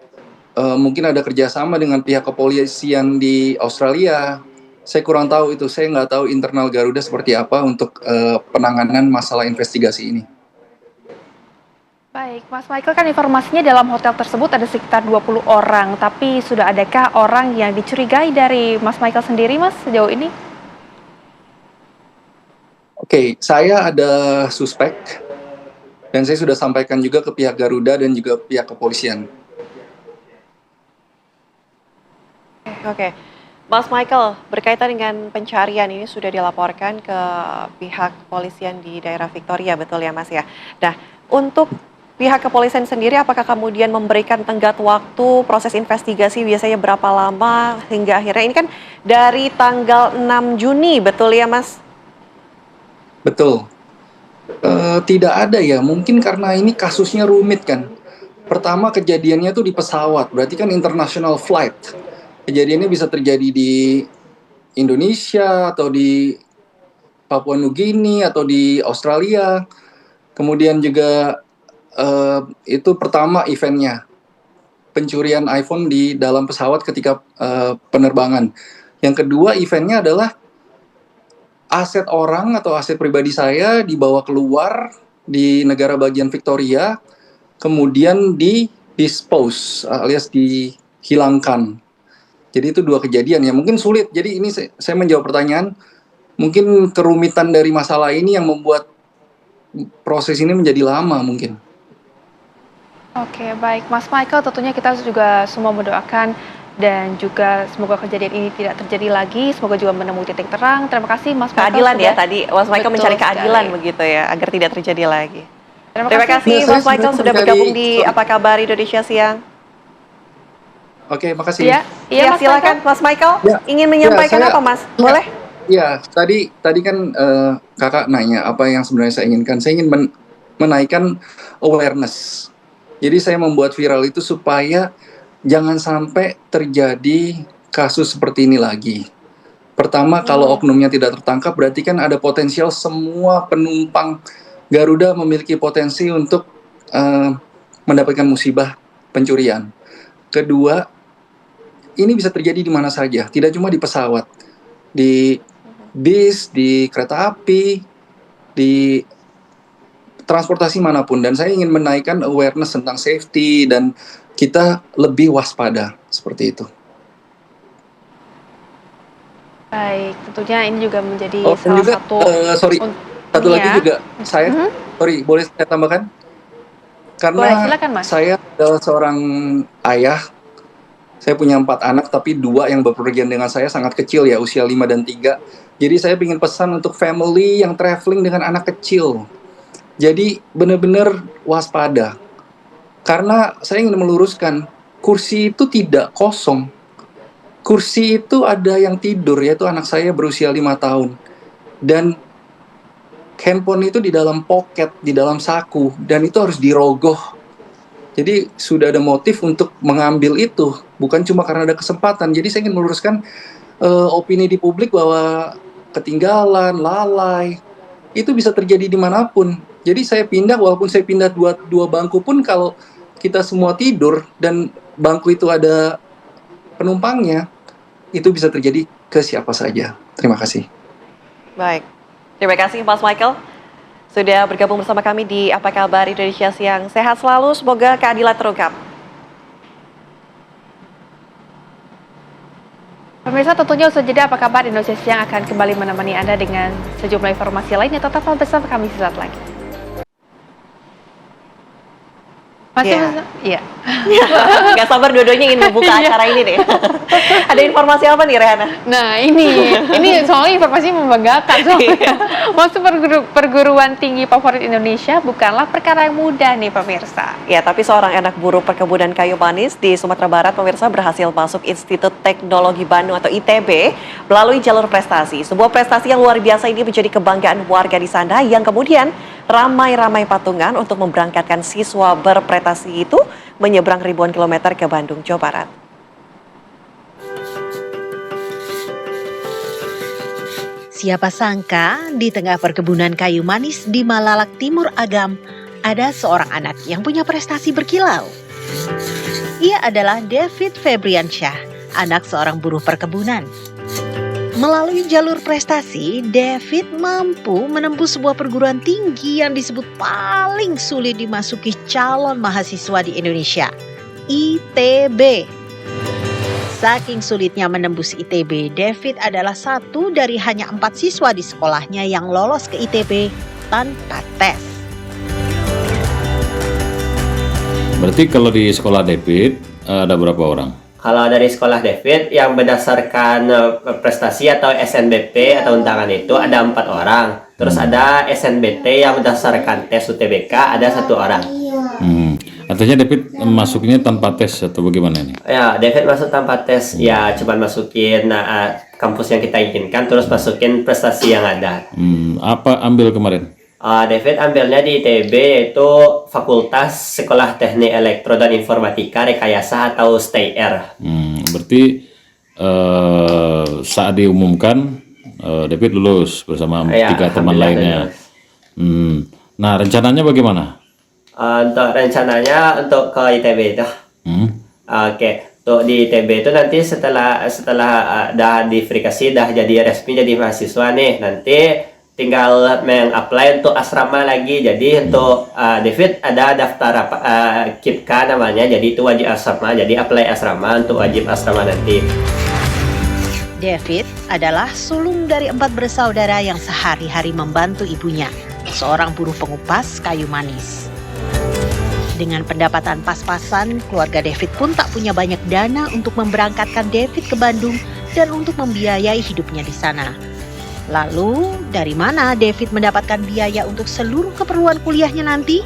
mungkin ada kerjasama dengan pihak kepolisian di Australia. Saya kurang tahu itu, saya nggak tahu internal Garuda seperti apa untuk penanganan masalah investigasi ini. Baik, Mas Michael, kan informasinya dalam hotel tersebut ada sekitar 20 orang, tapi sudah adakah orang yang dicurigai dari Mas Michael sendiri, Mas, sejauh ini? Oke, saya ada suspek, dan saya sudah sampaikan juga ke pihak Garuda dan juga pihak kepolisian. Oke, Mas Michael, berkaitan dengan pencarian ini sudah dilaporkan ke pihak kepolisian di daerah Victoria, betul ya Mas ya? Nah, untuk pihak kepolisian sendiri apakah kemudian memberikan tenggat waktu proses investigasi biasanya berapa lama hingga akhirnya ini kan dari tanggal 6 Juni, betul ya Mas? Betul. Tidak ada ya, mungkin karena ini kasusnya rumit kan. Pertama kejadiannya tuh di pesawat, berarti kan international flight. Kejadiannya bisa terjadi di Indonesia atau di Papua Nugini atau di Australia. Kemudian juga itu pertama eventnya, pencurian iPhone di dalam pesawat ketika penerbangan. Yang kedua eventnya adalah aset orang atau aset pribadi saya dibawa keluar di negara bagian Victoria, kemudian di-dispose alias dihilangkan. Jadi itu dua kejadian ya, mungkin sulit. Jadi ini saya menjawab pertanyaan, mungkin kerumitan dari masalah ini yang membuat proses ini menjadi lama mungkin. Oke, baik. Mas Michael, tentunya kita juga semua mendoakan dan juga semoga kejadian ini tidak terjadi lagi, semoga juga menemui titik terang. Terima kasih Mas Michael. Keadilan ya tadi, Mas Michael mencari keadilan begitu ya, agar tidak terjadi lagi. Terima kasih Mas Michael sudah bergabung di Apa Kabar Indonesia Siang. Oke, makasih. Iya, silakan Mas Michael. Ya, ingin menyampaikan apa Mas? Boleh? Ya, tadi kan kakak nanya apa yang sebenarnya saya inginkan. Saya ingin menaikkan awareness. Jadi saya membuat viral itu supaya jangan sampai terjadi kasus seperti ini lagi. Pertama, kalau oknumnya tidak tertangkap, berarti kan ada potensial semua penumpang Garuda memiliki potensi untuk mendapatkan musibah pencurian. Kedua, ini bisa terjadi di mana saja, tidak cuma di pesawat, di bis, di kereta api, di transportasi manapun. Dan saya ingin menaikkan awareness tentang safety dan kita lebih waspada seperti itu. Baik, tentunya ini juga menjadi salah juga, satu. Satu lagi juga saya, boleh saya tambahkan? Karena boleh, silakan, Mas. Saya adalah seorang ayah. Saya punya 4 anak, tapi 2 yang bepergian dengan saya sangat kecil ya, usia 5 dan 3. Jadi saya ingin pesan untuk family yang traveling dengan anak kecil. Jadi benar-benar waspada. Karena saya ingin meluruskan, kursi itu tidak kosong. Kursi itu ada yang tidur, yaitu anak saya berusia 5 tahun. Dan handphone itu di dalam pocket, di dalam saku, dan itu harus dirogoh. Jadi sudah ada motif untuk mengambil itu, bukan cuma karena ada kesempatan. Jadi saya ingin meluruskan opini di publik bahwa ketinggalan, lalai, itu bisa terjadi dimanapun. Jadi saya pindah, walaupun saya pindah dua bangku pun, kalau kita semua tidur dan bangku itu ada penumpangnya, itu bisa terjadi ke siapa saja. Terima kasih. Baik, terima kasih Mas Michael sudah bergabung bersama kami di Apa Kabar Indonesia Siang. Sehat selalu, semoga keadilan terungkap. Pemirsa, tentunya usai jeda Apa Kabar Indonesia Siang akan kembali menemani Anda dengan sejumlah informasi lainnya. Tetaplah bersama kami sesaat lagi. Masih Iya. iya. Nggak sabar dua-duanya ingin membuka acara ini deh. Ada informasi apa nih, Rehana? Nah, ini soalnya informasi membanggakan soalnya. Masuk perguruan tinggi favorit Indonesia bukanlah perkara yang mudah nih pemirsa. Ya, tapi seorang anak buruh perkebunan kayu manis di Sumatera Barat, pemirsa, berhasil masuk Institut Teknologi Bandung atau ITB melalui jalur prestasi. Sebuah prestasi yang luar biasa ini menjadi kebanggaan warga di sana yang kemudian ramai-ramai patungan untuk memberangkatkan siswa berprestasi itu menyeberang ribuan kilometer ke Bandung, Jawa Barat. Siapa sangka di tengah perkebunan kayu manis di Malalak Timur Agam ada seorang anak yang punya prestasi berkilau. Ia adalah David Febriansyah, anak seorang buruh perkebunan. Melalui jalur prestasi, David mampu menembus sebuah perguruan tinggi yang disebut paling sulit dimasuki calon mahasiswa di Indonesia, ITB. Saking sulitnya menembus ITB, David adalah satu dari hanya 4 siswa di sekolahnya yang lolos ke ITB tanpa tes. Berarti kalau di sekolah David ada berapa orang? Kalau dari sekolah David yang berdasarkan prestasi atau SNBT atau undangan itu ada 4 orang. Terus ada SNBT yang berdasarkan tes UTBK ada 1 orang. Artinya David masuknya tanpa tes atau bagaimana ini? Ya, David masuk tanpa tes. Ya, cuma masukin kampus yang kita inginkan, terus masukin prestasi yang ada. Apa ambil kemarin? David ambilnya di ITB yaitu Fakultas Sekolah Teknik Elektro dan Informatika Rekayasa atau STEIR. Berarti saat diumumkan David lulus bersama 3 teman lainnya. Nah, rencananya bagaimana? Untuk rencananya untuk ke ITB itu. Oke, untuk di ITB itu nanti setelah dah diverifikasi, dah jadi resmi jadi mahasiswa nih, nanti tinggal meng-apply untuk asrama lagi. Jadi untuk David ada daftar KIPKA namanya, jadi itu wajib asrama, jadi apply asrama untuk wajib asrama nanti. David adalah sulung dari 4 bersaudara yang sehari-hari membantu ibunya, seorang buruh pengupas kayu manis. Dengan pendapatan pas-pasan, keluarga David pun tak punya banyak dana untuk memberangkatkan David ke Bandung dan untuk membiayai hidupnya di sana. Lalu, dari mana David mendapatkan biaya untuk seluruh keperluan kuliahnya nanti?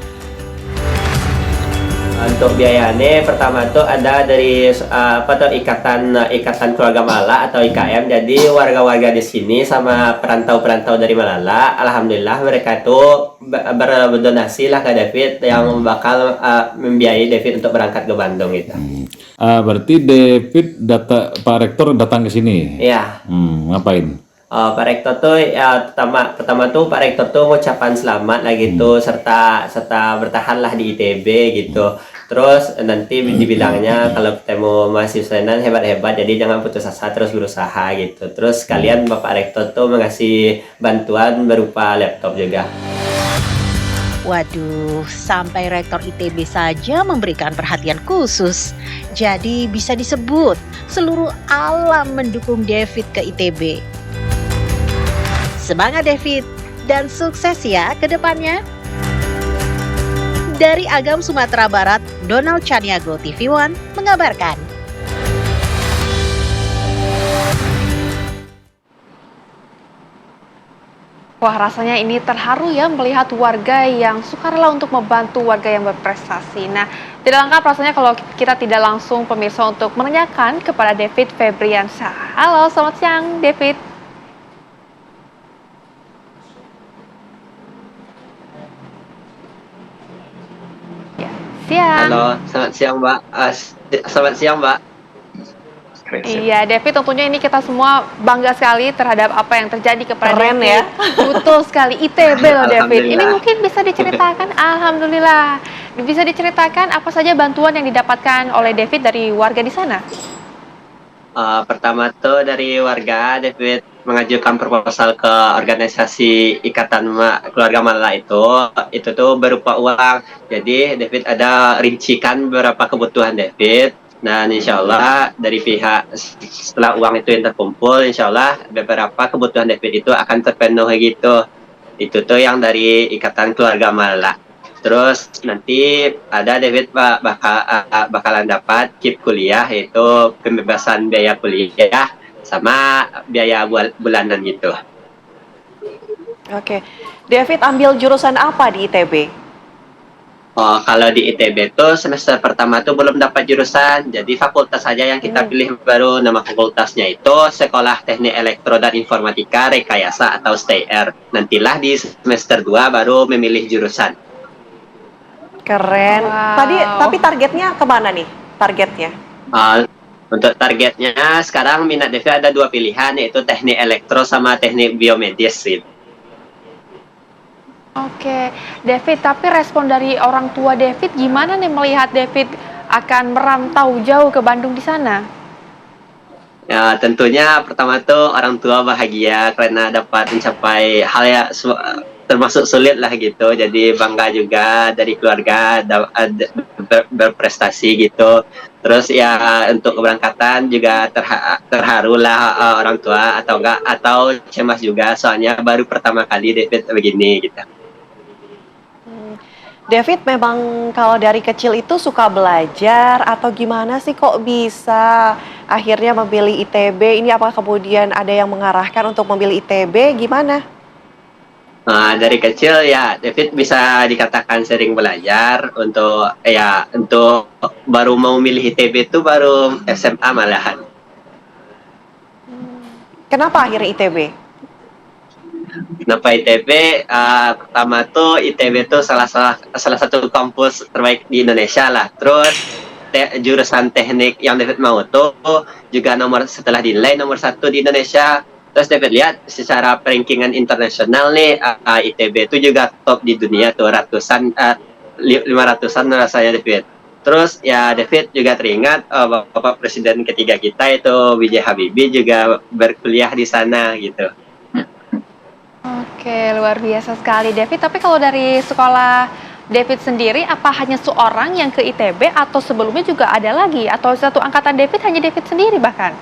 Untuk biayanya pertama tuh ada dari ikatan keluarga Malala atau IKM. Jadi warga-warga di sini sama perantau-perantau dari Malala, alhamdulillah mereka itu berdonasi lah ke David yang bakal membiayai David untuk berangkat ke Bandung gitu. Berarti David Pak Rektor datang ke sini. Iya. Ngapain? Pak Rektor tuh ya pertama tuh Pak Rektor tuh ngucapan selamat lah gitu, serta bertahanlah di ITB gitu. Terus nanti dibilangnya kalau ketemu mahasiswa hebat-hebat, jadi jangan putus asa, terus berusaha gitu. Terus kalian Bapak Rektor tuh mengasih bantuan berupa laptop juga. Waduh, sampai rektor ITB saja memberikan perhatian khusus. Jadi bisa disebut seluruh alam mendukung David ke ITB. Semangat David, dan sukses ya ke depannya. Dari Agam, Sumatera Barat, Donald Chaniago, TV One, mengabarkan. Wah, rasanya ini terharu ya melihat warga yang sukarela untuk membantu warga yang berprestasi. Nah, tidak lengkap rasanya kalau kita tidak langsung pemirsa untuk menanyakan kepada David Febriansyah. Halo, selamat siang David. Siang. Halo, selamat siang Mbak. Selamat siang Mbak. Iya, David, tentunya ini kita semua bangga sekali terhadap apa yang terjadi kepada Keren David. ya. Betul sekali, ITB loh David. Ini mungkin bisa diceritakan, alhamdulillah. Bisa diceritakan apa saja bantuan yang didapatkan oleh David dari warga di sana? Pertama tuh dari warga, David mengajukan proposal ke organisasi Ikatan Keluarga Malala itu tuh berupa uang. Jadi David ada rincikan beberapa kebutuhan David. Dan insya Allah dari pihak setelah uang itu yang terkumpul, insya Allah beberapa kebutuhan David itu akan terpenuhi gitu. Itu tuh yang dari Ikatan Keluarga Malala. Terus nanti ada David bakalan dapat KIP kuliah, yaitu pembebasan biaya kuliah sama biaya bulanan gitu. Oke, David ambil jurusan apa di ITB? Oh, kalau di ITB tuh semester pertama tuh belum dapat jurusan, jadi fakultas saja yang kita pilih baru. Nama fakultasnya itu Sekolah Teknik Elektro dan Informatika Rekayasa atau STER. Nantilah di semester 2 baru memilih jurusan. Keren. Tapi targetnya kemana nih? Targetnya? Untuk targetnya sekarang minat Devi ada 2 pilihan, yaitu teknik elektro sama teknik biomedis gitu. Oke, David, tapi respon dari orang tua David gimana nih melihat David akan merantau jauh ke Bandung di sana? Ya, tentunya pertama tuh orang tua bahagia karena dapat mencapai hal yang termasuk sulit lah gitu. Jadi bangga juga dari keluarga berprestasi gitu. Terus ya untuk keberangkatan juga terharu lah orang tua atau cemas juga, soalnya baru pertama kali David begini gitu. David memang kalau dari kecil itu suka belajar atau gimana sih kok bisa akhirnya memilih ITB? Ini apa kemudian ada yang mengarahkan untuk memilih ITB? Gimana? Dari kecil ya David bisa dikatakan sering belajar untuk baru mau milih ITB itu baru SMA malahan. Kenapa akhirnya ITB? Kenapa ITB? Pertama tuh ITB tuh salah satu kampus terbaik di Indonesia lah. Terus jurusan teknik yang David mau tuh juga setelah dinilai nomor 1 di Indonesia. Terus David lihat secara rankingan internasional nih, ITB itu juga top di dunia tuh, 500-an rasanya David. Terus ya David juga teringat Bapak Presiden ketiga kita itu B.J. Habibie juga berkuliah di sana gitu. Oke, luar biasa sekali David. Tapi kalau dari sekolah David sendiri, apa hanya seorang yang ke ITB atau sebelumnya juga ada lagi? Atau satu angkatan David hanya David sendiri bahkan?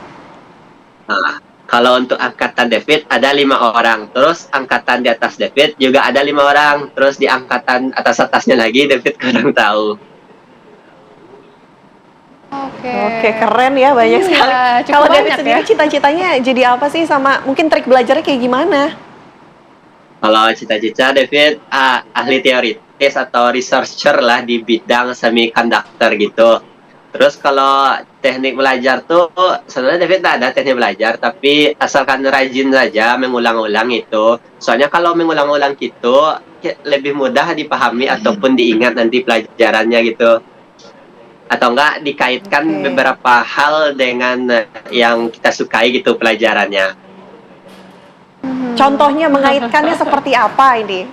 Kalau untuk angkatan David ada 5 orang, terus angkatan di atas David juga ada 5 orang, terus di angkatan atas-atasnya lagi David kurang tahu. Oke, keren ya, banyak sekali. Kalau David sendiri ya? cita-citanya jadi apa sih, sama mungkin trik belajarnya kayak gimana? Kalau cita-cita David ahli teoritis atau researcher lah di bidang semiconductor gitu. Terus kalau teknik belajar tuh sebenarnya David tak ada teknik belajar, tapi asalkan rajin saja mengulang-ulang itu. Soalnya kalau mengulang-ulang gitu lebih mudah dipahami ataupun diingat nanti pelajarannya gitu. Atau enggak dikaitkan beberapa hal dengan yang kita sukai gitu pelajarannya. Contohnya mengaitkannya seperti apa ini?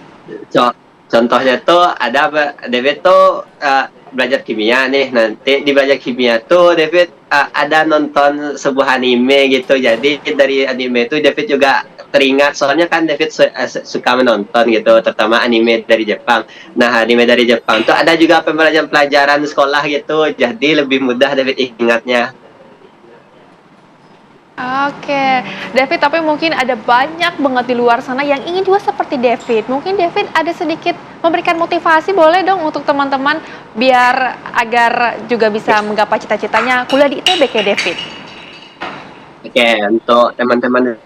Contohnya tuh ada David tuh belajar kimia nih, nanti di belajar kimia tuh David ada nonton sebuah anime gitu. Jadi dari anime itu David juga teringat, soalnya kan David suka menonton gitu, terutama anime dari Jepang. Nah, anime dari Jepang tuh ada juga pelajaran sekolah gitu, jadi lebih mudah David ingatnya. Oke, David, tapi mungkin ada banyak banget di luar sana yang ingin juga seperti David. Mungkin David ada sedikit memberikan motivasi, boleh dong untuk teman-teman biar agar juga bisa menggapai cita-citanya kuliah di ITB kayak David. Oke, untuk teman-teman,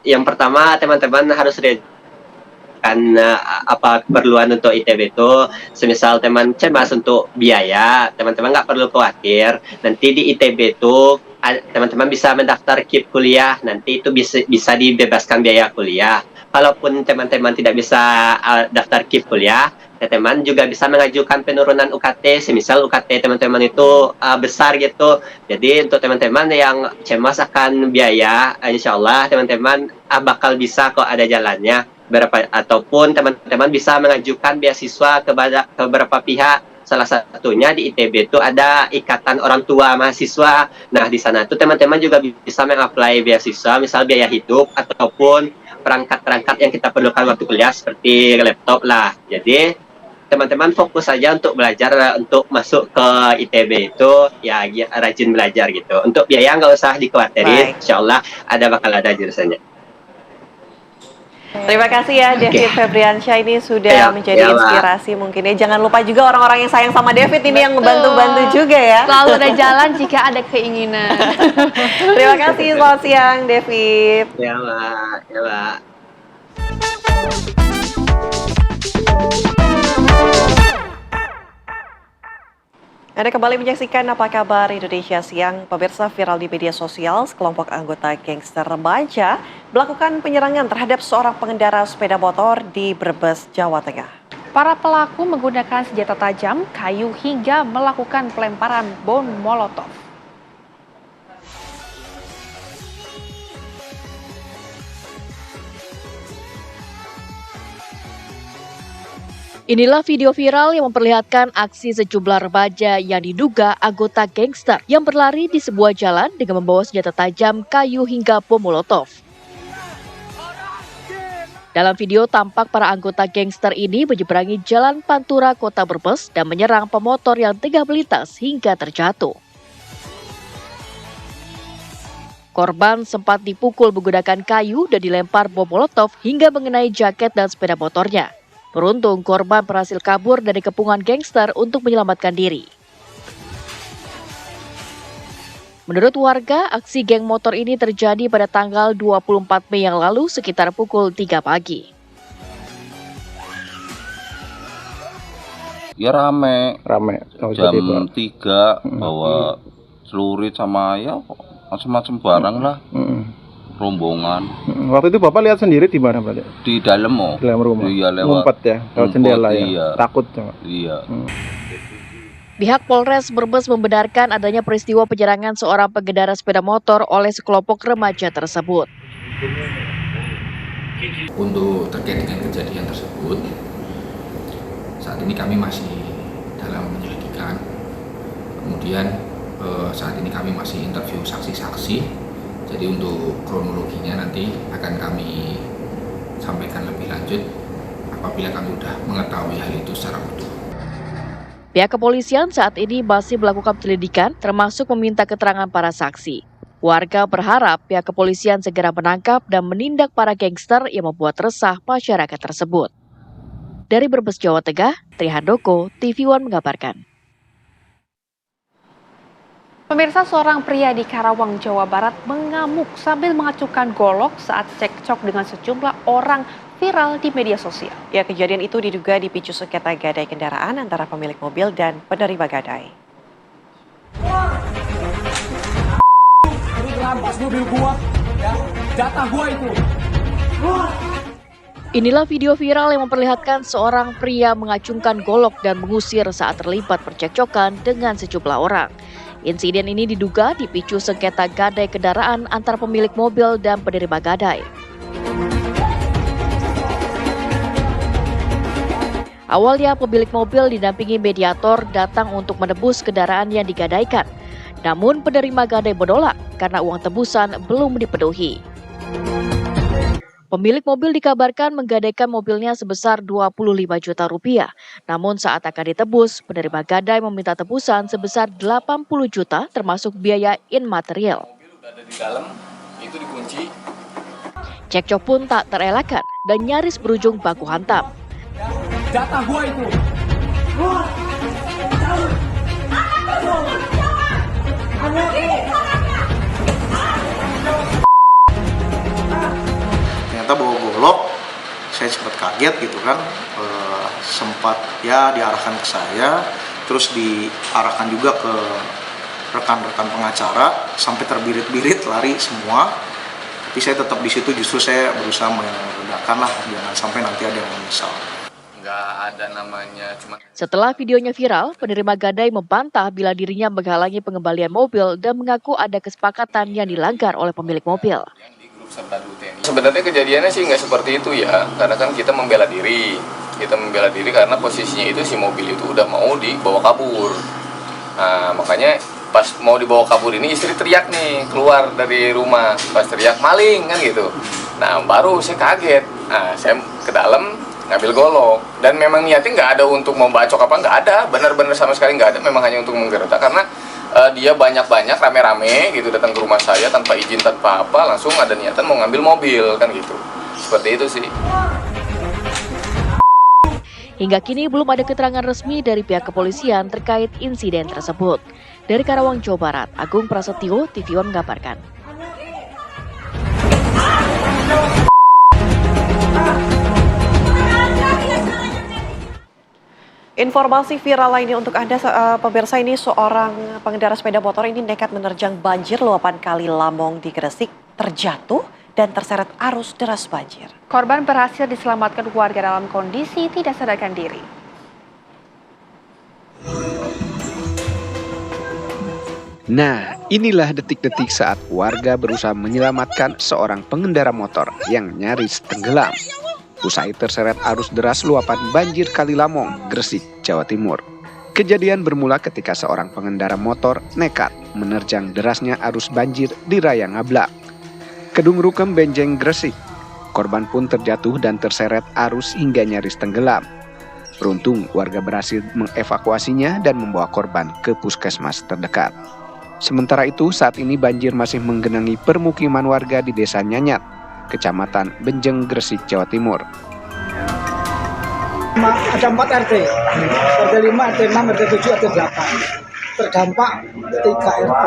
yang pertama teman-teman harus apa keperluan untuk ITB itu. Semisal teman cemas untuk biaya, teman-teman nggak perlu khawatir. Nanti di ITB itu teman-teman bisa mendaftar KIP kuliah, nanti itu bisa dibebaskan biaya kuliah. Kalaupun teman-teman tidak bisa daftar KIP kuliah, teman-teman juga bisa mengajukan penurunan UKT. Semisal UKT teman-teman itu besar gitu. Jadi untuk teman-teman yang cemas akan biaya, insya Allah teman-teman bakal bisa kok, ada jalannya. Ataupun teman-teman bisa mengajukan beasiswa kepada beberapa pihak. Salah satunya di ITB itu ada Ikatan Orang Tua Mahasiswa. Nah, di sana tuh teman-teman juga bisa mengapply beasiswa, misal biaya hidup ataupun perangkat-perangkat yang kita perlukan waktu kuliah seperti laptop lah. Jadi teman-teman fokus saja untuk belajar, untuk masuk ke ITB itu ya rajin belajar gitu. Untuk biaya nggak usah dikhawatirin, insya Allah bakal ada jurusannya. Terima kasih ya David Febriansyah, ini sudah menjadi inspirasi mungkin ya. Jangan lupa juga orang-orang yang sayang sama David ini yang membantu-bantu juga ya. Selalu ada jalan jika ada keinginan. Terima kasih, selamat siang David. Ya Mbak, ya Mbak. Anda kembali menyaksikan Apa Kabar Indonesia Siang. Pemirsa, viral di media sosial, sekelompok anggota gangster remaja melakukan penyerangan terhadap seorang pengendara sepeda motor di Brebes, Jawa Tengah. Para pelaku menggunakan senjata tajam, kayu hingga melakukan pelemparan bom molotov. Inilah video viral yang memperlihatkan aksi sejumlah remaja yang diduga anggota gangster yang berlari di sebuah jalan dengan membawa senjata tajam, kayu hingga bom molotov. Dalam video tampak para anggota gangster ini menyeberangi jalan Pantura Kota Brebes dan menyerang pemotor yang tengah melintas hingga terjatuh. Korban sempat dipukul menggunakan kayu dan dilempar bom molotov hingga mengenai jaket dan sepeda motornya. Beruntung korban berhasil kabur dari kepungan gangster untuk menyelamatkan diri. Menurut warga, aksi geng motor ini terjadi pada tanggal 24 Mei yang lalu sekitar pukul 3 pagi. Ya rame. Jam 3 bawa celurit sama ya macam-macam barang lah. Rombongan. Waktu itu Bapak lihat sendiri di mana, Pak? Di dalam Di dalam rumah. Iya, lewat ngumpet ya, lewat jendela ya. Iya. Takut sama. Iya. Pihak Polres Brebes membenarkan adanya peristiwa penyerangan seorang pengendara sepeda motor oleh sekelompok remaja tersebut. Untuk terkait dengan kejadian tersebut, saat ini kami masih dalam penyelidikan. Kemudian saat ini kami masih interview saksi-saksi. Jadi untuk kronologinya nanti akan kami sampaikan lebih lanjut apabila kami sudah mengetahui hal itu secara utuh. Pihak kepolisian saat ini masih melakukan penyelidikan termasuk meminta keterangan para saksi. Warga berharap pihak kepolisian segera menangkap dan menindak para gangster yang membuat resah masyarakat tersebut. Dari Brebes, Jawa Tengah, Trihandoko, TV One mengabarkan. Pemirsa, seorang pria di Karawang, Jawa Barat mengamuk sambil mengacungkan golok saat cekcok dengan sejumlah orang viral di media sosial. Ya, kejadian itu diduga dipicu sengketa gadai kendaraan antara pemilik mobil dan penerima gadai. Rampas mobil gua, ya, jatah gua itu. Inilah video viral yang memperlihatkan seorang pria mengacungkan golok dan mengusir saat terlibat percekcokan dengan sejumlah orang. Insiden ini diduga dipicu sengketa gadai kendaraan antara pemilik mobil dan penerima gadai. Awalnya pemilik mobil didampingi mediator datang untuk menebus kendaraan yang digadaikan. Namun penerima gadai menolak karena uang tebusan belum dipenuhi. Pemilik mobil dikabarkan menggadaikan mobilnya sebesar 25 juta rupiah. Namun saat akan ditebus, penerima gadai meminta tebusan sebesar 80 juta termasuk biaya immaterial. Di dalam itu dikunci. Cekcok pun tak terelakkan dan nyaris berujung baku hantam. Jatah gua itu. Ternyata bawa golok, saya sempat kaget gitu kan, sempat ya diarahkan ke saya, terus diarahkan juga ke rekan-rekan pengacara, sampai terbirit-birit lari semua. Tapi saya tetap di situ, justru saya berusaha meredakan lah, jangan sampai nanti ada yang menyesal. Nggak ada namanya, cuma. Setelah videonya viral, penerima gadai membantah bila dirinya menghalangi pengembalian mobil dan mengaku ada kesepakatan yang dilanggar oleh pemilik mobil. Sebenarnya kejadiannya sih nggak seperti itu ya, karena kan kita membela diri. Kita membela diri karena posisinya itu si mobil itu udah mau dibawa kabur. Nah, makanya pas mau dibawa kabur ini istri teriak nih, keluar dari rumah. Pas teriak maling kan gitu. Nah, baru saya kaget. Nah, saya ke dalam ngambil golok. Dan memang niatnya nggak ada untuk membacok apa, nggak ada. Benar-benar sama sekali nggak ada. Memang hanya untuk menggeledah karena dia banyak-banyak rame-rame gitu datang ke rumah saya tanpa izin tanpa apa, langsung ada niatan mau ngambil mobil kan gitu. Seperti itu sih. Hingga kini belum ada keterangan resmi dari pihak kepolisian terkait insiden tersebut. Dari Karawang, Jawa Barat, Agung Prasetyo, TV One mengabarkan. Informasi viral lainnya untuk Anda, pemirsa, ini seorang pengendara sepeda motor ini nekat menerjang banjir luapan Kali Lamong di Gresik, terjatuh dan terseret arus deras banjir. Korban berhasil diselamatkan warga dalam kondisi tidak sadarkan diri. Nah, inilah detik-detik saat warga berusaha menyelamatkan seorang pengendara motor yang nyaris tenggelam usai terseret arus deras luapan banjir Kali Lamong, Gresik, Jawa Timur. Kejadian bermula ketika seorang pengendara motor nekat menerjang derasnya arus banjir di Raya Ngablak, Kedung Rukem, Benjeng, Gresik. Korban pun terjatuh dan terseret arus hingga nyaris tenggelam. Beruntung warga berhasil mengevakuasinya dan membawa korban ke puskesmas terdekat. Sementara itu, saat ini banjir masih menggenangi permukiman warga di Desa Nyanyat, Kecamatan Benjeng, Gresik, Jawa Timur. Ada 4 RT, RT 5, RT 6, RT 7, RT 8. Terdampak 3 RT.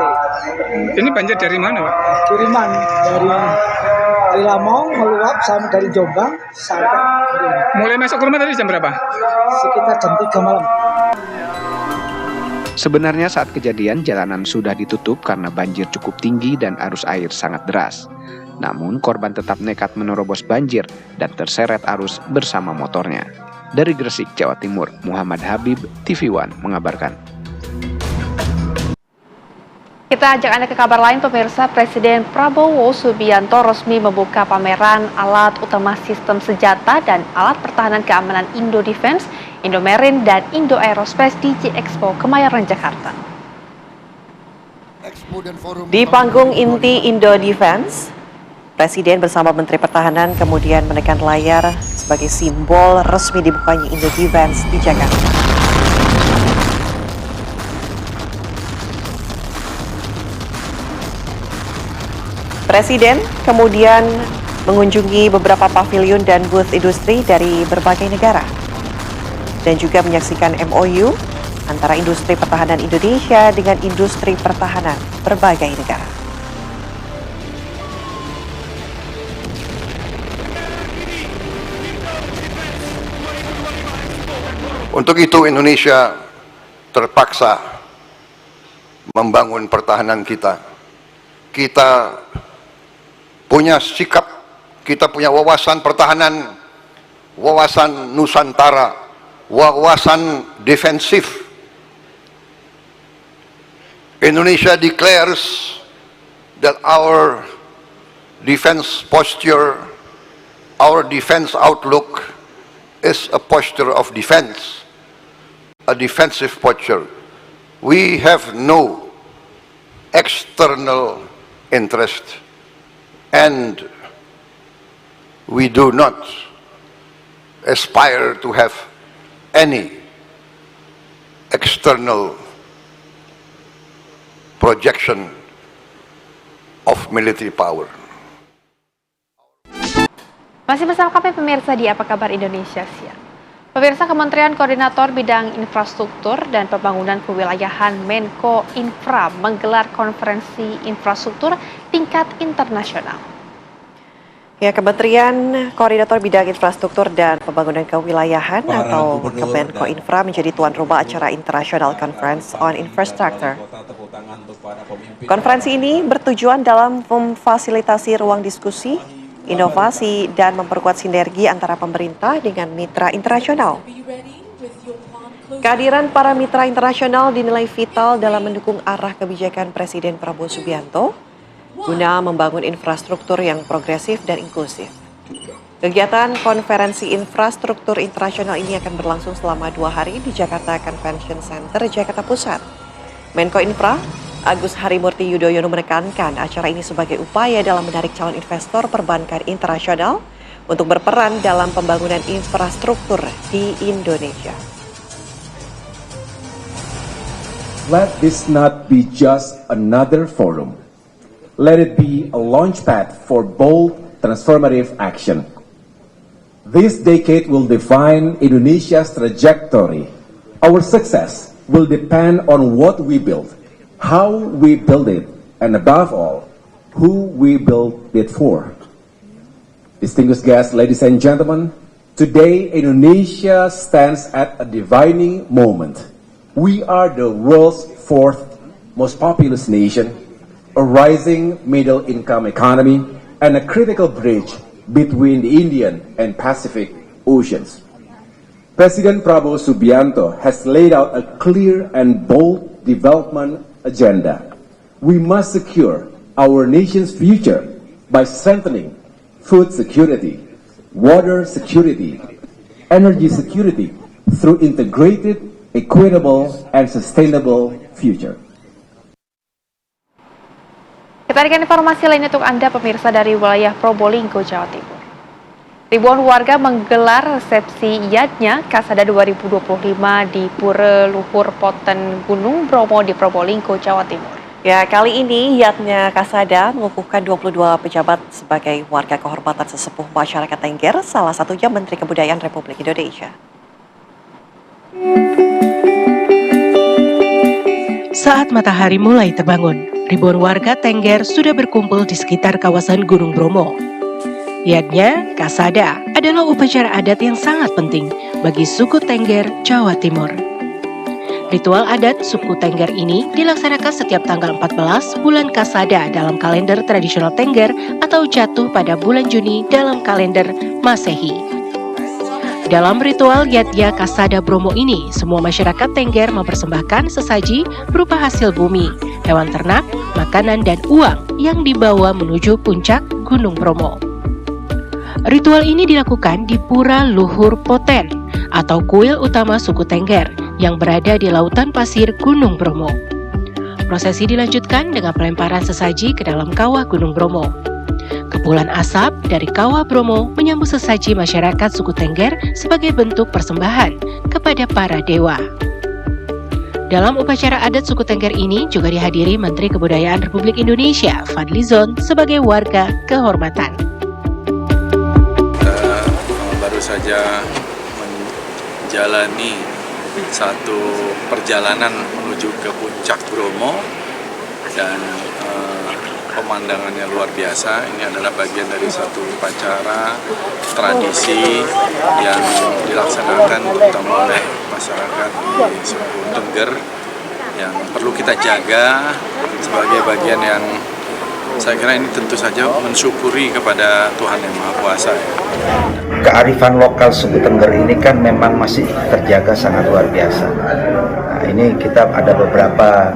Ini banjir dari mana, Pak? Kiriman dari Kali Lamong meluap sampai dari Jombang sampai Kiriman. Mulai masuk ke rumah tadi jam berapa? Sekitar jam 3 malam. Sebenarnya saat kejadian jalanan sudah ditutup karena banjir cukup tinggi dan arus air sangat deras. Namun korban tetap nekat menerobos banjir dan terseret arus bersama motornya. Dari Gresik, Jawa Timur, Muhammad Habib, TV One mengabarkan. Kita ajak Anda ke kabar lain, pemirsa. Presiden Prabowo Subianto resmi membuka pameran alat utama sistem senjata dan alat pertahanan keamanan Indo Defense, Indomarine, dan Indo Aerospace di G-Expo Kemayoran, Jakarta. Di panggung inti Indo Defense, Presiden bersama Menteri Pertahanan kemudian menekan layar sebagai simbol resmi dibukanya Indo Defense di Jakarta. Presiden kemudian mengunjungi beberapa pavilion dan booth industri dari berbagai negara dan juga menyaksikan MOU antara industri pertahanan Indonesia dengan industri pertahanan berbagai negara. Untuk itu Indonesia terpaksa membangun pertahanan kita. Kita punya sikap, kita punya wawasan pertahanan, wawasan Nusantara, wawasan defensif. Indonesia declares that our defense posture, our defense outlook is a posture of defense, a defensive posture. We have no external interest and we do not aspire to have any external projection of military power. Masih bersama kami, pemirsa, di Apa Kabar Indonesia Siang. Pemirsa, Kementerian Koordinator Bidang Infrastruktur dan Pembangunan Kewilayahan Menko Infra menggelar konferensi infrastruktur tingkat internasional. Ya, Kementerian Koordinator Bidang Infrastruktur dan Pembangunan Kewilayahan atau Kemenko Infra menjadi tuan rumah acara International Conference on Infrastructure. Konferensi ini bertujuan dalam memfasilitasi ruang diskusi, inovasi, dan memperkuat sinergi antara pemerintah dengan mitra internasional. Kehadiran para mitra internasional dinilai vital dalam mendukung arah kebijakan Presiden Prabowo Subianto guna membangun infrastruktur yang progresif dan inklusif. Kegiatan konferensi infrastruktur internasional ini akan berlangsung selama 2 hari di Jakarta Convention Center, Jakarta Pusat. Menko Infra Agus Harimurti Yudhoyono menekankan acara ini sebagai upaya dalam menarik calon investor perbankan internasional untuk berperan dalam pembangunan infrastruktur di Indonesia. Let this not be just another forum. Let it be a launchpad for bold, transformative action. This decade will define Indonesia's trajectory. Our success will depend on what we build, how we build it, and above all, who we build it for. Distinguished guests, ladies and gentlemen, today Indonesia stands at a defining moment. We are the world's fourth most populous nation, a rising middle-income economy, and a critical bridge between the Indian and Pacific Oceans. President Prabowo Subianto has laid out a clear and bold development agenda. We must secure our nation's future by strengthening food security, water security, energy security through integrated, equitable, and sustainable future. Kita berikan informasi lain untuk Anda pemirsa dari wilayah Probolinggo, Jawa Timur. Ribuan warga menggelar resepsi Yadnya Kasada 2025 di Pura Luhur Poten Gunung Bromo di Probolinggo, Jawa Timur. Ya, kali ini Yadnya Kasada mengukuhkan 22 pejabat sebagai warga kehormatan sesepuh masyarakat Tengger, salah satunya Menteri Kebudayaan Republik Indonesia. Saat matahari mulai terbangun, ribuan warga Tengger sudah berkumpul di sekitar kawasan Gunung Bromo. Yadnya Kasada adalah upacara adat yang sangat penting bagi suku Tengger, Jawa Timur. Ritual adat suku Tengger ini dilaksanakan setiap tanggal 14 bulan Kasada dalam kalender tradisional Tengger atau jatuh pada bulan Juni dalam kalender Masehi. Dalam ritual Yadnya Kasada Bromo ini, semua masyarakat Tengger mempersembahkan sesaji berupa hasil bumi, hewan ternak, makanan, dan uang yang dibawa menuju puncak Gunung Bromo. Ritual ini dilakukan di Pura Luhur Poten atau kuil utama suku Tengger yang berada di lautan pasir Gunung Bromo. Prosesi dilanjutkan dengan pelemparan sesaji ke dalam kawah Gunung Bromo. Kepulan asap dari kawah Bromo menyambut sesaji masyarakat suku Tengger sebagai bentuk persembahan kepada para dewa. Dalam upacara adat suku Tengger ini juga dihadiri Menteri Kebudayaan Republik Indonesia Fadlizon sebagai warga kehormatan. Baru saja menjalani satu perjalanan menuju ke puncak Bromo dan pemandangannya luar biasa. Ini adalah bagian dari satu upacara tradisi yang dilaksanakan terutama oleh masyarakat di suku Tengger yang perlu kita jaga sebagai bagian yang saya kira ini tentu saja mensyukuri kepada Tuhan Yang Maha Kuasa. Kearifan lokal suku Tengger ini kan memang masih terjaga sangat luar biasa. Nah, ini kita ada beberapa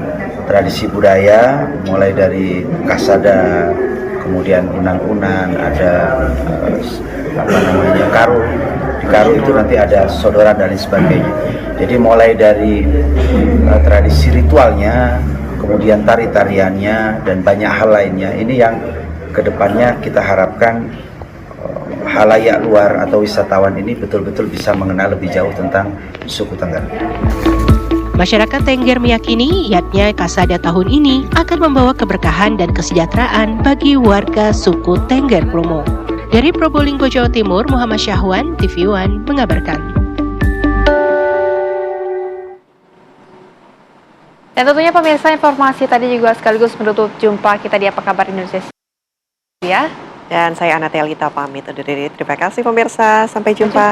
tradisi budaya, mulai dari Kasada, kemudian unan-unan, ada karo. Di karo itu nanti ada sodoran dan lain sebagainya. Jadi mulai dari tradisi ritualnya, kemudian tari-tariannya, dan banyak hal lainnya. Ini yang kedepannya kita harapkan halayak luar atau wisatawan ini betul-betul bisa mengenal lebih jauh tentang suku Tengger. Masyarakat Tengger meyakini Yadnya Kasada tahun ini akan membawa keberkahan dan kesejahteraan bagi warga suku Tengger Bromo. Dari Probolinggo, Jawa Timur, Muhammad Syahwan, TV One mengabarkan. Dan tentunya pemirsa, informasi tadi juga sekaligus menutup jumpa kita di Apa Kabar Indonesia. Dan saya Anatelita pamit undur diri. Terima kasih pemirsa, sampai jumpa.